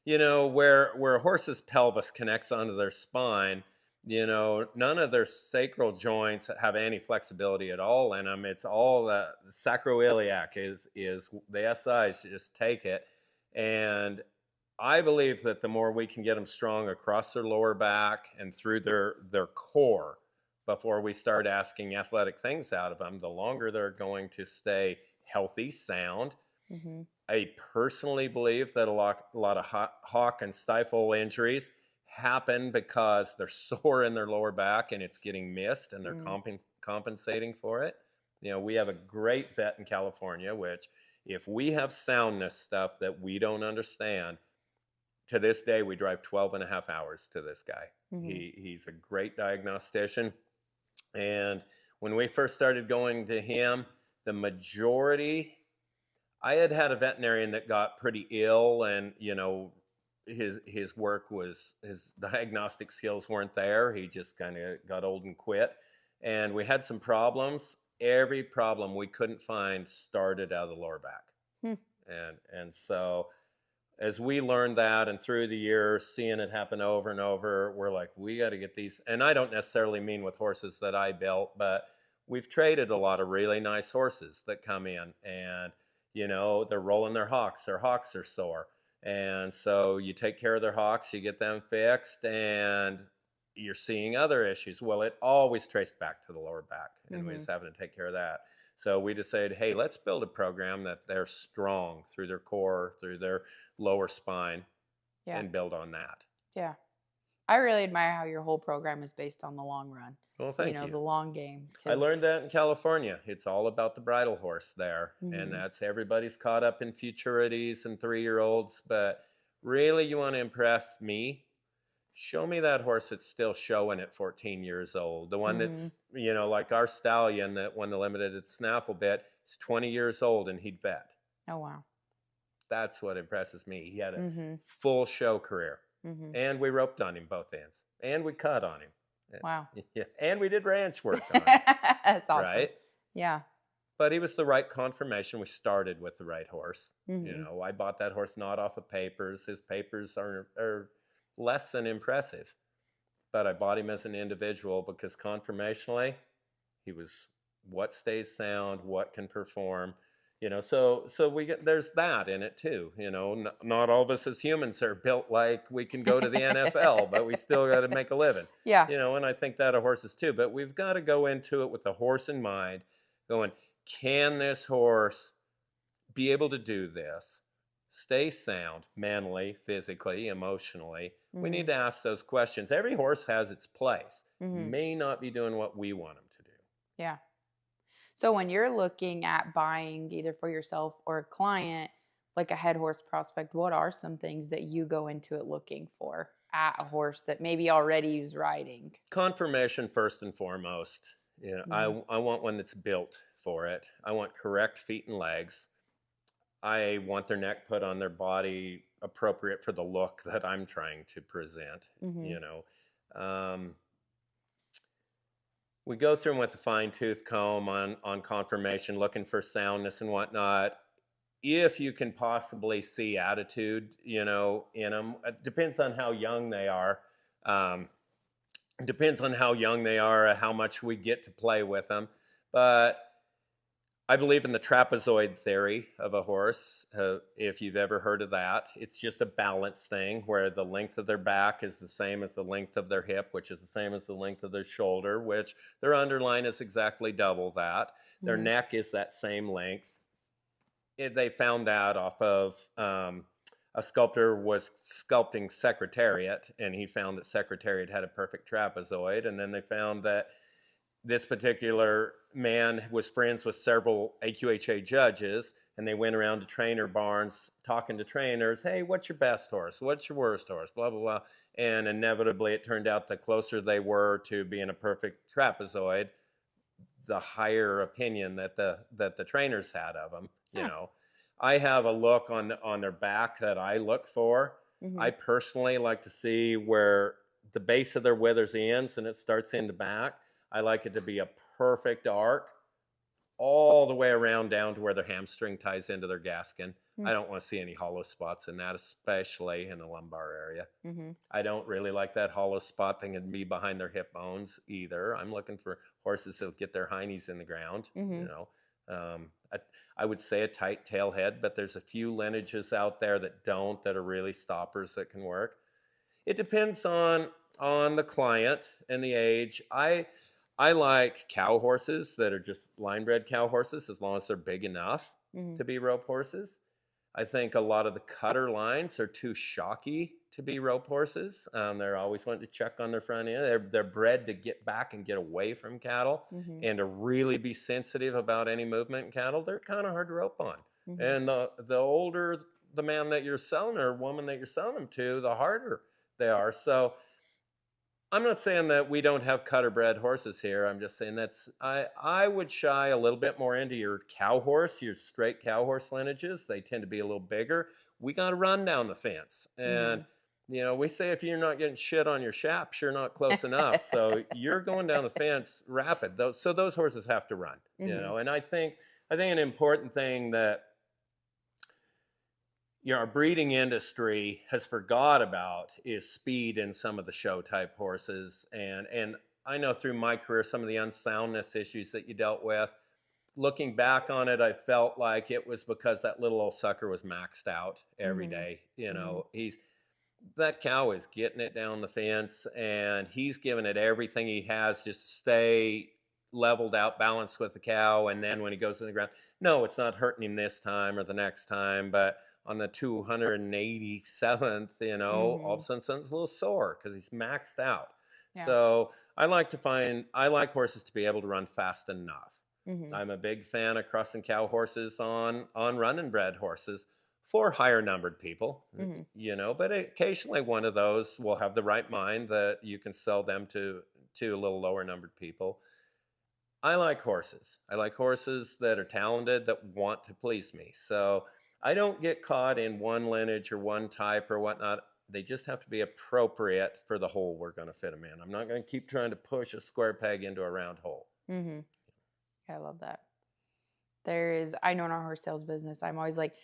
where a horse's pelvis connects onto their spine, none of their sacral joints have any flexibility at all in them. It's all the sacroiliac is the SIs just take it. And I believe that the more we can get them strong across their lower back and through their core before we start asking athletic things out of them, the longer they're going to stay healthy, sound. Mm-hmm. I personally believe that a lot of hock and stifle injuries happen because they're sore in their lower back and it's getting missed, and they're compensating for it. We have a great vet in California, which if we have soundness stuff that we don't understand, to this day, we drive 12 and a half hours to this guy. Mm-hmm. He's a great diagnostician. And when we first started going to him, the majority, I had a veterinarian that got pretty ill, and his work was, his diagnostic skills weren't there. He just kind of got old and quit. And we had some problems. Every problem we couldn't find started out of the lower back. And so as we learned that, and through the years, seeing it happen over and over, we're like, we got to get these. And I don't necessarily mean with horses that I built, but we've traded a lot of really nice horses that come in, and they're rolling their hocks are sore, and so you take care of their hocks, you get them fixed, and you're seeing other issues. Well, it always traced back to the lower back, and we just having to take care of that. So we decided, hey, let's build a program that they're strong through their core, through their lower spine, and build on that. Yeah. I really admire how your whole program is based on the long run. Well, thank you. The long game. I learned that in California. It's all about the bridle horse there. Mm-hmm. And that's, everybody's caught up in futurities and 3-year-olds. But really, you want to impress me, show me that horse that's still showing at 14 years old. The one that's, like our stallion that won the limited at Snaffle Bit, is 20 years old and he'd vet. Oh, wow. That's what impresses me. He had a full show career. And we roped on him both ends. And we cut on him. Wow. Yeah. And we did ranch work on him. That's awesome. Right? Yeah. But he was the right confirmation. We started with the right horse. I bought that horse not off of papers. His papers are less than impressive. But I bought him as an individual because conformationally, he was what stays sound, what can perform. So there's that in it too. Not all of us as humans are built like we can go to the NFL, but we still got to make a living. Yeah. And I think that of horses too. But we've got to go into it with the horse in mind, going, can this horse be able to do this? Stay sound mentally, physically, emotionally. We need to ask those questions. Every horse has its place. May not be doing what we want them to do. Yeah. So when you're looking at buying either for yourself or a client, like a head horse prospect, what are some things that you go into it looking for at a horse that maybe already is riding? Conformation first and foremost. I want one that's built for it. I want correct feet and legs. I want their neck put on their body appropriate for the look that I'm trying to present. We go through them with a fine-tooth comb on confirmation, looking for soundness and whatnot. If you can possibly see attitude, in them, it depends on how young they are. Um, Depends on how young they are, how much we get to play with them. But I believe in the trapezoid theory of a horse. If you've ever heard of that, it's just a balance thing where the length of their back is the same as the length of their hip, which is the same as the length of their shoulder, which their underline is exactly double that. Their neck is that same length. They found that off of a sculptor was sculpting Secretariat, and he found that Secretariat had a perfect trapezoid. And then they found that this particular man was friends with several AQHA judges, and they went around to trainer barns talking to trainers. Hey, what's your best horse? What's your worst horse? Blah, blah, blah. And inevitably, it turned out the closer they were to being a perfect trapezoid, the higher opinion that the trainers had of them. I have a look on their back that I look for. I personally like to see where the base of their withers ends and it starts in the back. I like it to be a perfect arc all the way around down to where their hamstring ties into their gaskin. I don't want to see any hollow spots in that, especially in the lumbar area. I don't really like that hollow spot thing and be behind their hip bones either. I'm looking for horses that'll get their hiney's in the ground. I would say a tight tail head, but there's a few lineages out there that don't, that are really stoppers that can work. It depends on the client and the age. I like cow horses that are just line-bred cow horses as long as they're big enough to be rope horses. I think a lot of the cutter lines are too shocky to be rope horses. They're always wanting to check on their front end. They're bred to get back and get away from cattle and to really be sensitive about any movement in cattle. They're kind of hard to rope on. And the older the man that you're selling or woman that you're selling them to, the harder they are. So I'm not saying that we don't have cutter bred horses here. I'm just saying I would shy a little bit more into your cow horse, your straight cow horse lineages. They tend to be a little bigger. We got to run down the fence. And, we say if you're not getting shit on your shaps, you're not close enough. So you're going down the fence rapid. So those horses have to run, and I think an important thing that our breeding industry has forgot about is speed in some of the show type horses. And I know through my career, some of the unsoundness issues that you dealt with, looking back on it, I felt like it was because that little old sucker was maxed out every day. That cow is getting it down the fence and he's giving it everything he has just to stay leveled out, balanced with the cow. And then when he goes in the ground, no, it's not hurting him this time or the next time, but on the 287th, all of a sudden something's a little sore because he's maxed out. Yeah. So I like horses to be able to run fast enough. I'm a big fan of crossing cow horses on running bred horses for higher numbered people, but occasionally one of those will have the right mind that you can sell them to a little lower numbered people. I like horses. I like horses that are talented, that want to please me. So I don't get caught in one lineage or one type or whatnot. They just have to be appropriate for the hole we're going to fit them in. I'm not going to keep trying to push a square peg into a round hole. I love that. I know in our horse sales business, I'm always like,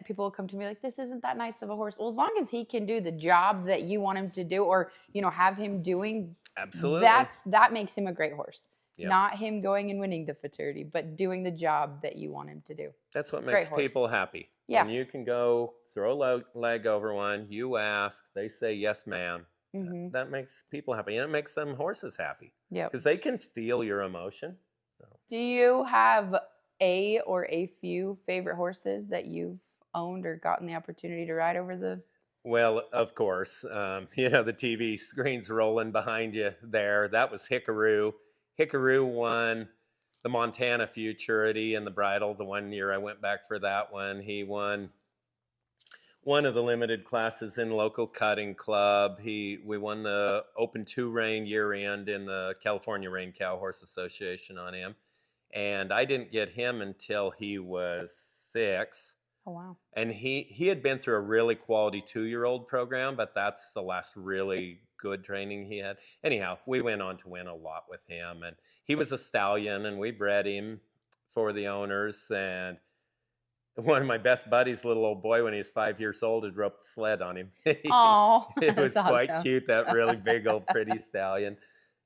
people come to me like, this isn't that nice of a horse. Well, as long as he can do the job that you want him to do or, have him doing. Absolutely. That makes him a great horse. Yep. Not him going and winning the futurity, but doing the job that you want him to do. That's what makes people happy. Yeah. When you can go throw a leg over one, you ask, they say, yes, ma'am. That makes people happy. And it makes them horses happy. Yeah. Because they can feel your emotion. So. Do you have a few favorite horses that you've owned or gotten the opportunity to ride over the... Well, of course. The TV screen's rolling behind you there. That was Hickaroo. Hickaroo won the Montana Futurity and the Bridle. The one year I went back for that one, he won one of the limited classes in local cutting club. We won the Open 2 rein year end in the California Rein Cow Horse Association on him. And I didn't get him until he was 6. Oh, wow. And he had been through a really quality 2-year-old program, but that's the last really good training he had. Anyhow, we went on to win a lot with him, and he was a stallion, and we bred him for the owners. And one of my best buddies, little old boy, when he was 5 years old, had roped the sled on him. Oh, It was that's quite awesome. cute, that really big old pretty stallion.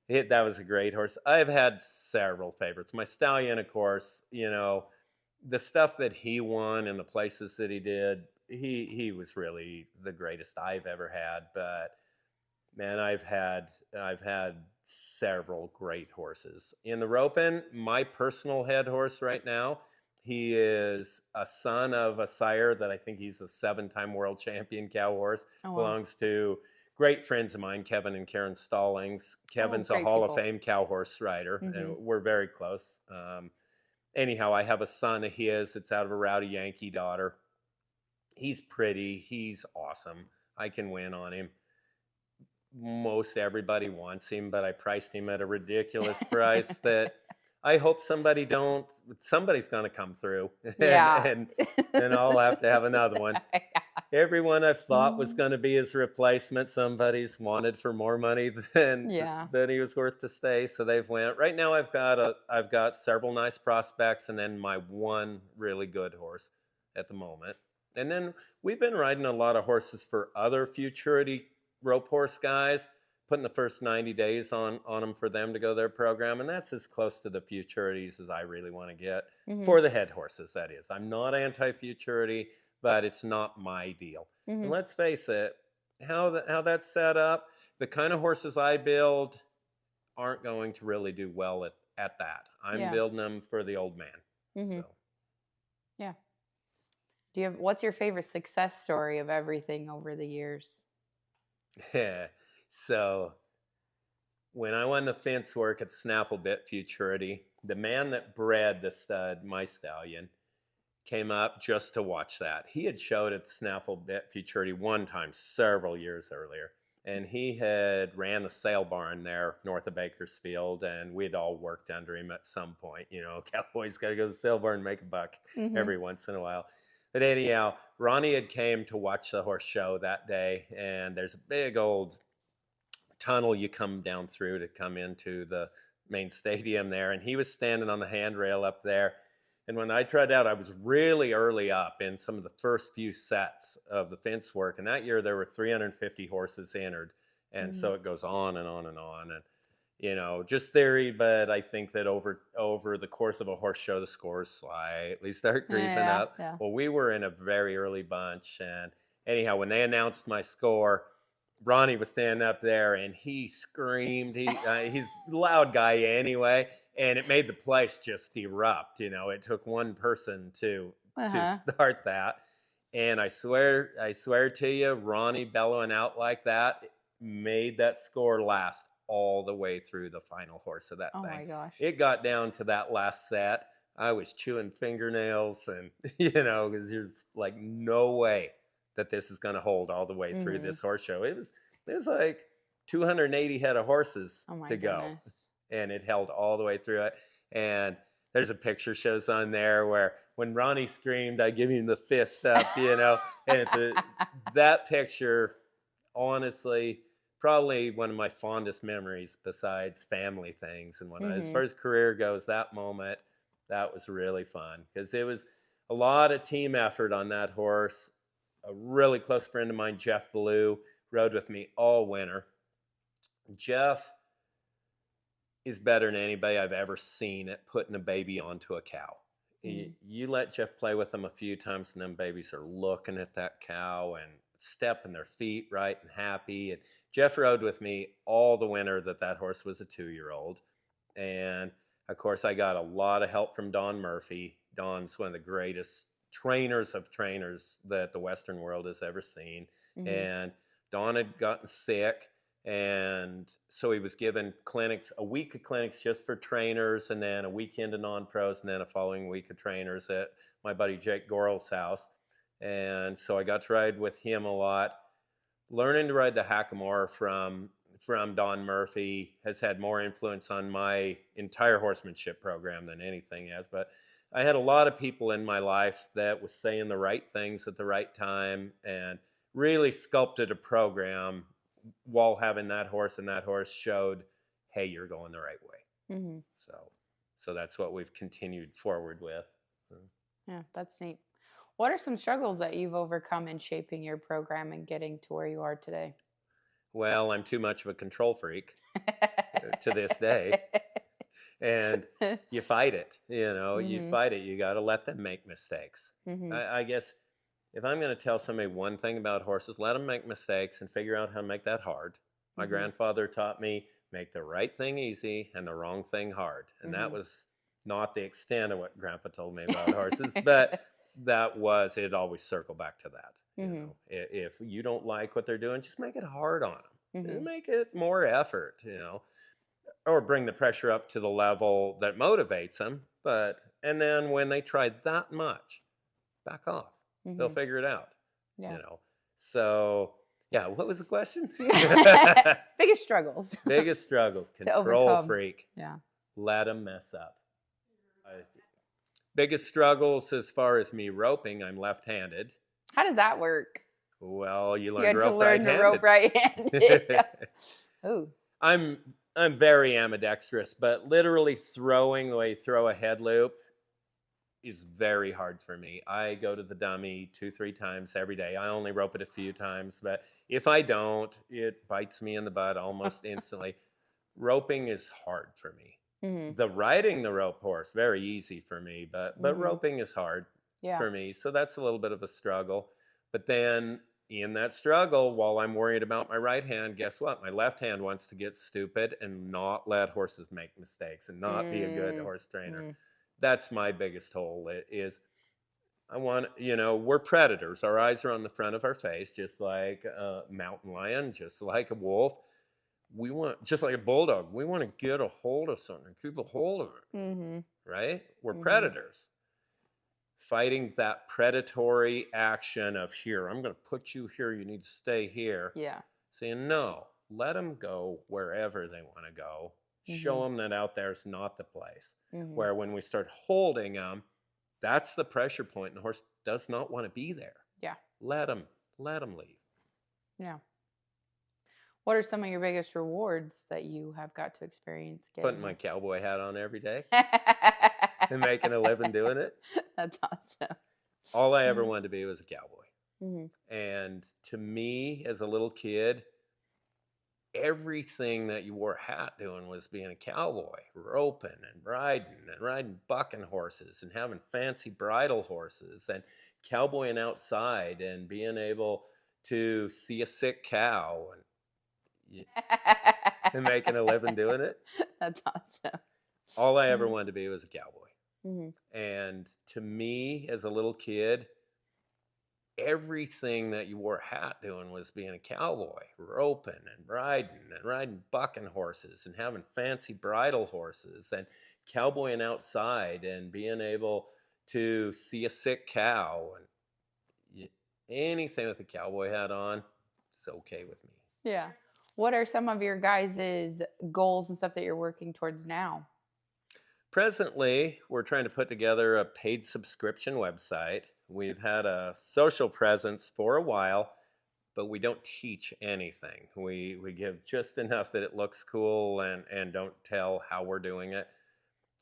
That was a great horse. I've had several favorites. My stallion, of course, the stuff that he won and the places that he did, he was really the greatest I've ever had. But man, I've had several great horses. In the roping, my personal head horse right now, he is a son of a sire that I think he's a 7-time world champion Cowhorse. Oh, wow. Belongs to great friends of mine, Kevin and Karen Stallings. Kevin's a great Hall of people. Fame Cowhorse rider, and Mhm. we're very close. Anyhow, I have a son of his. It's out of a rowdy Yankee daughter. He's pretty. He's awesome. I can win on him. Most everybody wants him, but I priced him at a ridiculous price that I hope somebody's going to come through, Yeah. and I'll have to have another one. Everyone I've thought was going to be his replacement, somebody's wanted for more money than Yeah. than he was worth to stay, so they've went. Right now, I've got several nice prospects, and then my one really good horse at the moment. And then we've been riding a lot of horses for other futurity rope horse guys, putting the first 90 days on them for them to go their program, and that's as close to the futurities as I really want to get. Mhm. For the head horses, that is. I'm not anti-futurity, but it's not my deal. Mhm. And let's face it, how that's set up, the kind of horses I build aren't going to really do well at that. I'm Yeah. building them for the old man. Mhm. So Yeah. What's your favorite success story of everything over the years? yeah. So when I won the fence work at Snaffle Bit Futurity, the man that bred the stud, my stallion, came up just to watch that. He had showed at Snaffle Bit Futurity one time several years earlier, and he had ran the sale barn there north of Bakersfield, and we'd all worked under him at some point. Cowboy's got to go to the sale barn and make a buck Mhm. every once in a while. But anyhow, Ronnie had came to watch the horse show that day, and there's a big old tunnel you come down through to come into the main stadium there, and he was standing on the handrail up there. And when I tried out, I was really early up in some of the first few sets of the fence work, and that year there were 350 horses entered, and so it goes on and on and on. And just theory, but I think that over the course of a horse show, the scores slightly start creeping up. Yeah. Well, we were in a very early bunch, and anyhow, when they announced my score, Ronnie was standing up there, and he screamed. He's a loud guy anyway, and it made the place just erupt. It took one person to start that, and I swear to you, Ronnie bellowing out like that made that score last all the way through the final horse of that thing. Oh my gosh. It got down to that last set. I was chewing fingernails, and because there's like no way that this is going to hold all the way through this horse show. It was like 280 head of horses to go, and it held all the way through it. And there's a picture shows on there where when Ronnie screamed, I give him the fist up, and it's that picture, honestly, probably one of my fondest memories besides family things. And as far as career goes, that moment, that was really fun because it was a lot of team effort on that horse. A really close friend of mine, Jeff Blue, rode with me all winter. Jeff is better than anybody I've ever seen at putting a baby onto a cow. You let Jeff play with them a few times, and them babies are looking at that cow and stepping their feet right and happy. And Jeff rode with me all the winter that horse was a 2-year-old. And of course, I got a lot of help from Don Murphy. Don's one of the greatest trainers of trainers that the Western world has ever seen. And Don had gotten sick, and so he was given a week of clinics just for trainers, and then a weekend of non-pros, and then a following week of trainers at my buddy Jake Gorel's house. And so I got to ride with him a lot. Learning to ride the hackamore from Don Murphy has had more influence on my entire horsemanship program than anything has. But I had a lot of people in my life that was saying the right things at the right time and really sculpted a program while having that horse, and that horse showed, hey, you're going the right way. Mm-hmm. So that's what we've continued forward with. Yeah, that's neat. What are some struggles that you've overcome in shaping your program and getting to where you are today? Well, I'm too much of a control freak to this day. And you fight it, you Mm-hmm. fight it. You got to let them make mistakes. Mm-hmm. I guess if I'm going to tell somebody one thing about horses, let them make mistakes and figure out how to make that hard. My Mm-hmm. grandfather taught me make the right thing easy and the wrong thing hard. And that Mm-hmm. was not the extent of what Grandpa told me about horses, but it'd always circle back to that. Mm-hmm. If you don't like what they're doing, just make it hard on them. Mm-hmm. Make it more effort, or bring the pressure up to the level that motivates them. And then when they try that much, back off. They'll Mm-hmm. figure it out. Yeah. So yeah, what was the question? Biggest struggles. Biggest struggles. To Control overcome. freak. Yeah. Let them mess up. Biggest struggles as far as me roping, I'm left-handed. How does that work? Well, you You had learn to learn to rope right-handed. Ooh. I'm very ambidextrous, but literally throwing the way you throw a head loop is very hard for me. I go to the dummy 2-3 times every day. I only rope it a few times, but if I don't, it bites me in the butt almost instantly. Roping is hard for me. Mm-hmm. The riding the rope horse, very easy for me, but roping is hard for me. So that's a little bit of a struggle. But then in that struggle, while I'm worried about my right hand, guess what? My left hand wants to get stupid and not let horses make mistakes and not be a good horse trainer. Mm-hmm. That's my biggest hole is I want, we're predators. Our eyes are on the front of our face, just like a mountain lion, just like a wolf. We want, just like a bulldog, we want to get a hold of something, keep a hold of it, Mm-hmm. right? We're Mm-hmm. predators. Fighting that predatory action of here, I'm going to put you here, you need to stay here. Yeah. Saying, no, let them go wherever they want to go. Mm-hmm. Show them that out there is not the place. Mm-hmm. Where when we start holding them, that's the pressure point, and the horse does not want to be there. Yeah. Let them leave. Yeah. What are some of your biggest rewards that you have got to experience getting? Putting my cowboy hat on every day and making a living doing it. That's awesome. All I ever wanted to be was a cowboy. Mm-hmm. And to me, as a little kid, everything that you wore a hat doing was being a cowboy, roping and riding bucking horses and having fancy bridle horses and cowboying outside and being able to see a sick cow and making a living doing it. That's awesome. All I ever wanted to be was a cowboy. Mm-hmm. And to me, as a little kid, everything that you wore a hat doing was being a cowboy, roping and riding bucking horses and having fancy bridle horses and cowboying outside and being able to see a sick cow and anything with a cowboy hat on, it's okay with me. Yeah. What are some of your guys' goals and stuff that you're working towards now? Presently, we're trying to put together a paid subscription website. We've had a social presence for a while, but we don't teach anything. We give just enough that it looks cool and don't tell how we're doing it.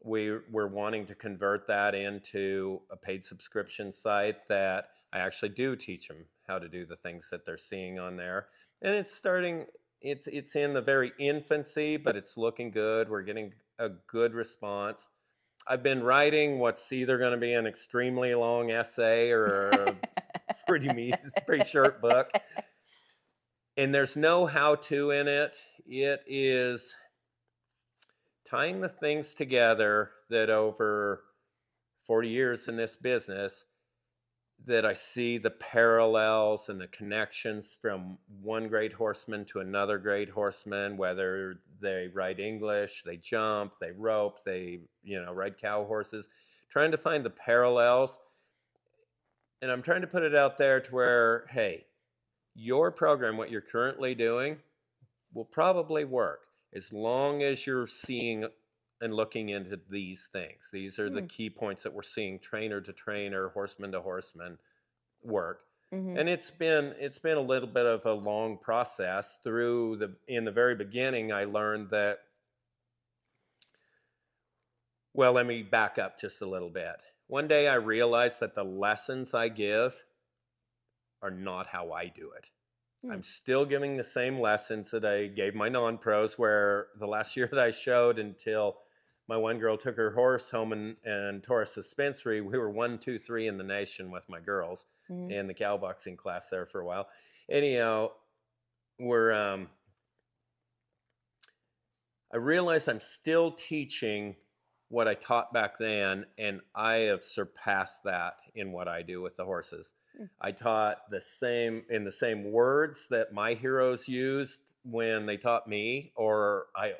We're wanting to convert that into a paid subscription site that I actually do teach them how to do the things that they're seeing on there. And it's in the very infancy, but it's looking good. We're getting a good response. I've been writing what's either going to be an extremely long essay or a pretty short book. And there's no how-to in it. It is tying the things together that over 40 years in this business that I see the parallels and the connections from one great horseman to another great horseman, whether they ride English, they jump, they rope, they, ride cow horses, trying to find the parallels. And I'm trying to put it out there to where, hey, your program, what you're currently doing, will probably work as long as you're seeing and looking into these things. These are the key points that we're seeing trainer to trainer, horseman to horseman work. Mm-hmm. And it's been a little bit of a long process. In the very beginning, I learned that, well, let me back up just a little bit. One day I realized that the lessons I give are not how I do it. I'm still giving the same lessons that I gave my non-pros, where the last year that I showed, until my one girl took her horse home and tore a suspensory, we were 1, 2, 3 in the nation with my girls Mm-hmm. in the cow boxing class there for a while. Anyhow, I realized I'm still teaching what I taught back then, and I have surpassed that in what I do with the horses. I taught in the same words that my heroes used when they taught me, or I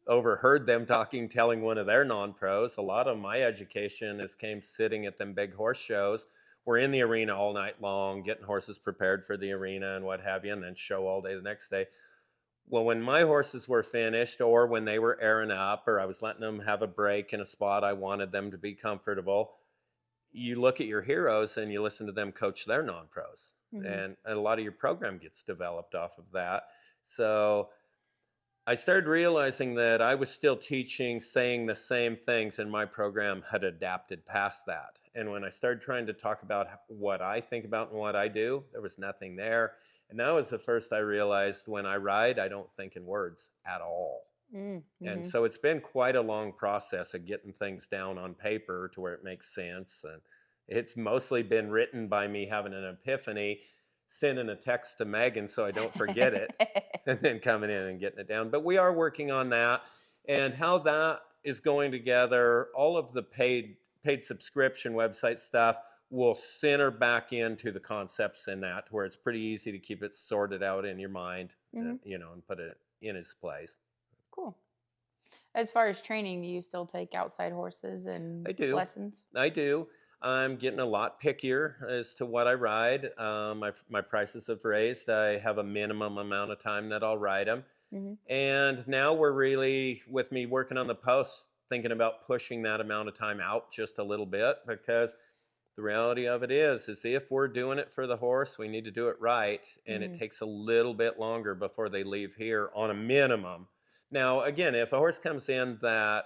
overheard them telling one of their non-pros. A lot of my education came sitting at them big horse shows. We're in the arena all night long, getting horses prepared for the arena and what have you, and then show all day the next day. Well, when my horses were finished, or when they were airing up, or I was letting them have a break in a spot I wanted them to be comfortable, you look at your heroes and you listen to them coach their non-pros. Mm-hmm. And a lot of your program gets developed off of that. So I started realizing that I was still saying the same things, and my program had adapted past that. And when I started trying to talk about what I think about and what I do, there was nothing there. And that was the first I realized, when I ride, I don't think in words at all. Mm-hmm. And so it's been quite a long process of getting things down on paper to where it makes sense. And it's mostly been written by me having an epiphany, sending a text to Megan so I don't forget it, and then coming in and getting it down. But we are working on that, and how that is going together. All of the paid subscription website stuff will center back into the concepts in that, where it's pretty easy to keep it sorted out in your mind, Mm-hmm. and put it in its place. Cool. As far as training, do you still take outside horses and I do. lessons? I do. I'm getting a lot pickier as to what I ride. My prices have raised. I have a minimum amount of time that I'll ride them. Mm-hmm. And now we're really, with me working on the post, thinking about pushing that amount of time out just a little bit, because the reality of it is if we're doing it for the horse, we need to do it right. And Mm-hmm. it takes a little bit longer before they leave here on a minimum. Now, again, if a horse comes in that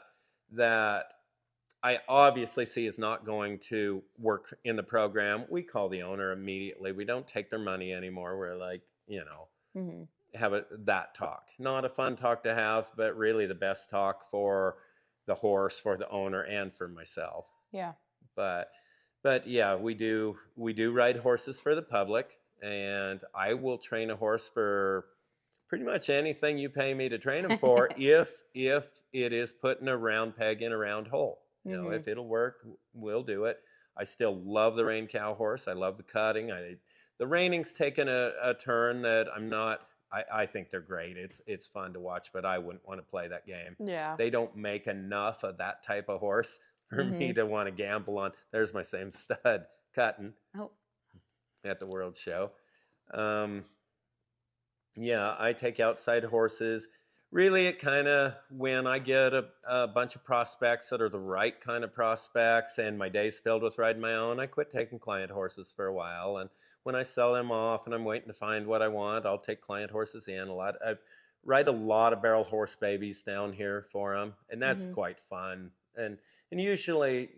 I obviously see is not going to work in the program, we call the owner immediately. We don't take their money anymore. We're like, Mm-hmm. have that talk. Not a fun talk to have, but really the best talk for the horse, for the owner, and for myself. Yeah. But yeah, we do ride horses for the public, and I will train a horse for pretty much anything you pay me to train him for, if it is putting a round peg in a round hole. Mm-hmm. If it'll work, we'll do it. I still love the rein cow horse. I love the cutting. The reining's taken a turn that I'm not. I think they're great. It's fun to watch, but I wouldn't want to play that game. Yeah. They don't make enough of that type of horse for me to want to gamble on. There's my same stud cutting at the World Show. Yeah, I take outside horses. Really, it kind of, when I get a bunch of prospects that are the right kind of prospects, and my day's filled with riding my own, I quit taking client horses for a while. And when I sell them off and I'm waiting to find what I want, I'll take client horses in. I ride a lot of barrel horse babies down here for them, and that's quite fun. And usually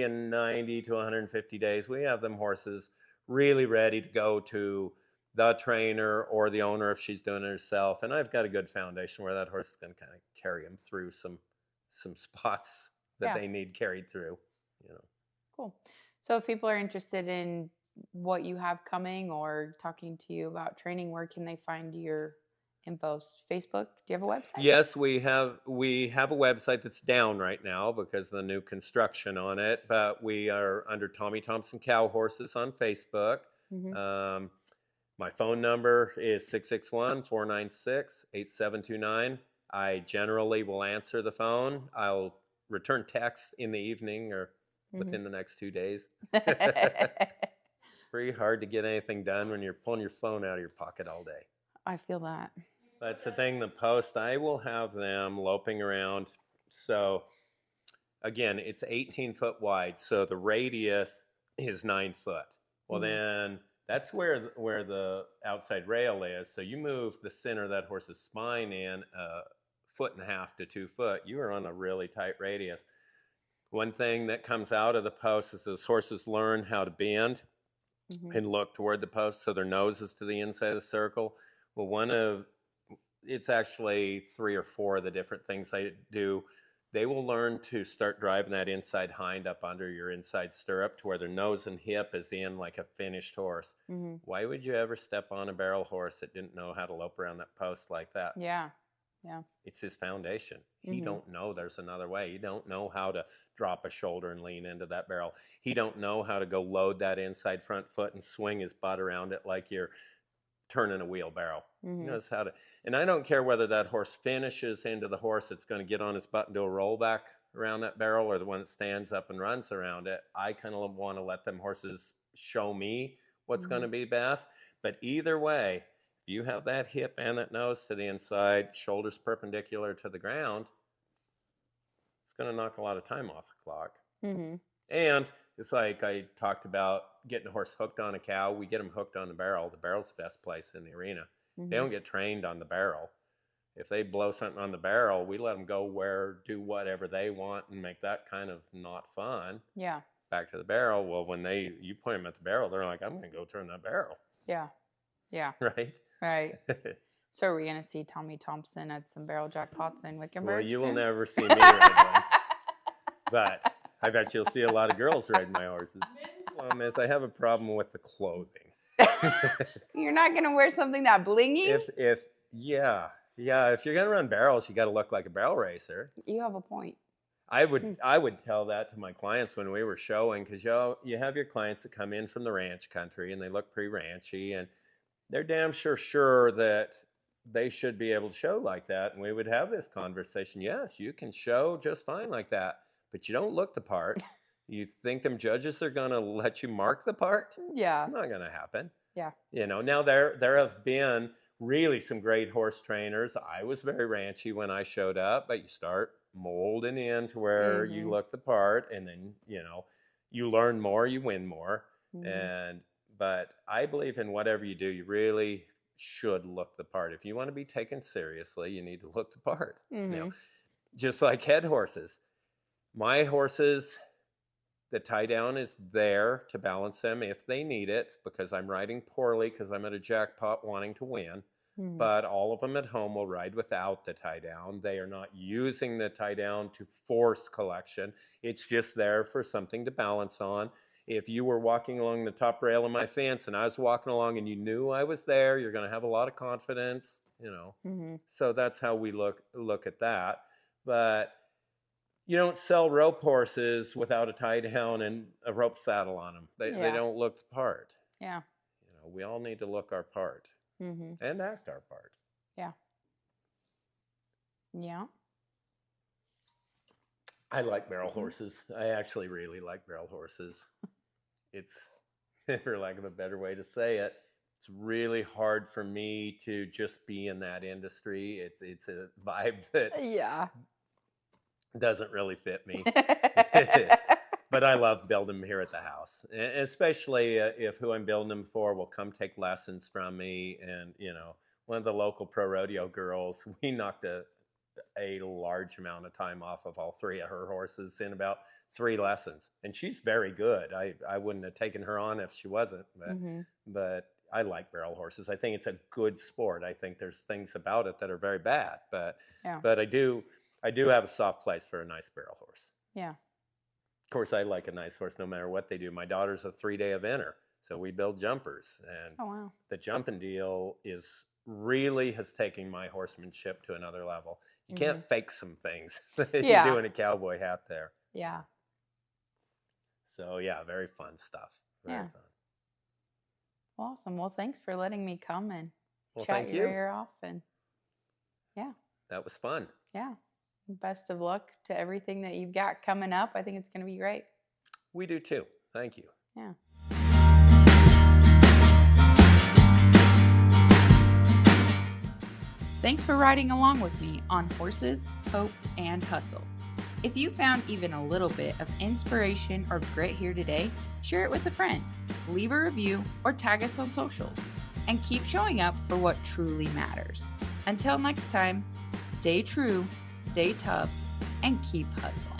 in 90 to 150 days, we have them horses really ready to go to the trainer or the owner if she's doing it herself. And I've got a good foundation where that horse is going to kind of carry them through some spots that they need carried through. Cool. So if people are interested in what you have coming or talking to you about training, where can they find your info? Facebook? Do you have a website? Yes, we have a website that's down right now because of the new construction on it, but we are under Tommy Thompson Cowhorses on Facebook. My phone number is 661-496-8729. I generally will answer the phone. I'll return text in the evening or within the next 2 days. It's pretty hard to get anything done when you're pulling your phone out of your pocket all day. I feel that. That's the thing, the post, I will have them loping around. So again, it's 18 foot wide. So the radius is 9 foot. Well, then that's where the outside rail is. So you move the center of that horse's spine in 1.5 to 2 foot. You are on a really tight radius. One thing that comes out of the post is those horses learn how to bend and look toward the post, so their nose is to the inside of the circle. Well, it's actually 3 or 4 of the different things they do. They will learn to start driving that inside hind up under your inside stirrup to where their nose and hip is in like a finished horse. Why would you ever step on a barrel horse that didn't know how to lope around that post like that? Yeah. It's his foundation. He don't know there's another way. He don't know how to drop a shoulder and lean into that barrel. He don't know how to go load that inside front foot and swing his butt around it like you're turning a wheelbarrow. He knows how to. And I don't care whether that horse finishes into the horse that's going to get on his butt and do a rollback around that barrel, or the one that stands up and runs around it. I kind of want to let them horses show me what's going to be best. But either way, if you have that hip and that nose to the inside, shoulders perpendicular to the ground, it's going to knock a lot of time off the clock. And it's like I talked about getting a horse hooked on a cow. We get them hooked on the barrel. The barrel's the best place in the arena. They don't get trained on the barrel. If they blow something on the barrel, we let them go do whatever they want and make that kind of not fun. Yeah. Back to the barrel. Well, when you point them at the barrel, they're like, I'm going to go turn that barrel. Yeah. Right. So are we going to see Tommy Thompson at some barrel jackpots in Wickenburg? Well, you will never see me ride one. But I bet you'll see a lot of girls riding my horses. Well, miss, I have a problem with the clothing. You're not going to wear something that blingy? If you're going to run barrels, you got to look like a barrel racer. You have a point. I would tell that to my clients when we were showing, because you have your clients that come in from the ranch country and they look pretty ranchy and they're damn sure that they should be able to show like that. And we would have this conversation. Yes, you can show just fine like that, but you don't look the part. You think them judges are going to let you mark the part? Yeah. It's not going to happen. Yeah. Now there have been really some great horse trainers. I was very ranchy when I showed up, but you start molding in to where you look the part, and then, you learn more, you win more. But I believe in whatever you do, you really should look the part. If you want to be taken seriously, you need to look the part. Just like head horses. My horses, the tie down is there to balance them if they need it, because I'm riding poorly because I'm at a jackpot wanting to win. But all of them at home will ride without the tie down. They are not using the tie down to force collection. It's just there for something to balance on. If you were walking along the top rail of my fence and I was walking along and you knew I was there, you're going to have a lot of confidence, So that's how we look at that. But you don't sell rope horses without a tie down and a rope saddle on them. They don't look the part. Yeah. We all need to look our part and act our part. Yeah. Yeah. I like barrel horses. I actually really like barrel horses. It's, for lack of a better way to say it, it's really hard for me to just be in that industry. It's a vibe that doesn't really fit me. But I love building them here at the house, and especially if who I'm building them for will come take lessons from me. And, one of the local pro rodeo girls, we knocked a large amount of time off of all 3 of her horses in about 3 lessons. And she's very good. I wouldn't have taken her on if she wasn't, but I like barrel horses. I think it's a good sport. I think there's things about it that are very bad, but I do have a soft place for a nice barrel horse. Yeah. Of course, I like a nice horse no matter what they do. My daughter's a 3-day eventer, so we build jumpers. And the jumping deal has taken my horsemanship to another level. You can't fake some things that you do in a cowboy hat there. Yeah. So, very fun stuff. Very fun. Awesome. Well, thanks for letting me come and chat thank your you. ear off. And that was fun. Yeah. Best of luck to everything that you've got coming up. I think it's going to be great. We do too. Thank you. Yeah. Thanks for riding along with me on Horses, Hope, and Hustle. If you found even a little bit of inspiration or grit here today, share it with a friend, leave a review, or tag us on socials. And keep showing up for what truly matters. Until next time, stay true, stay tough, and keep hustling.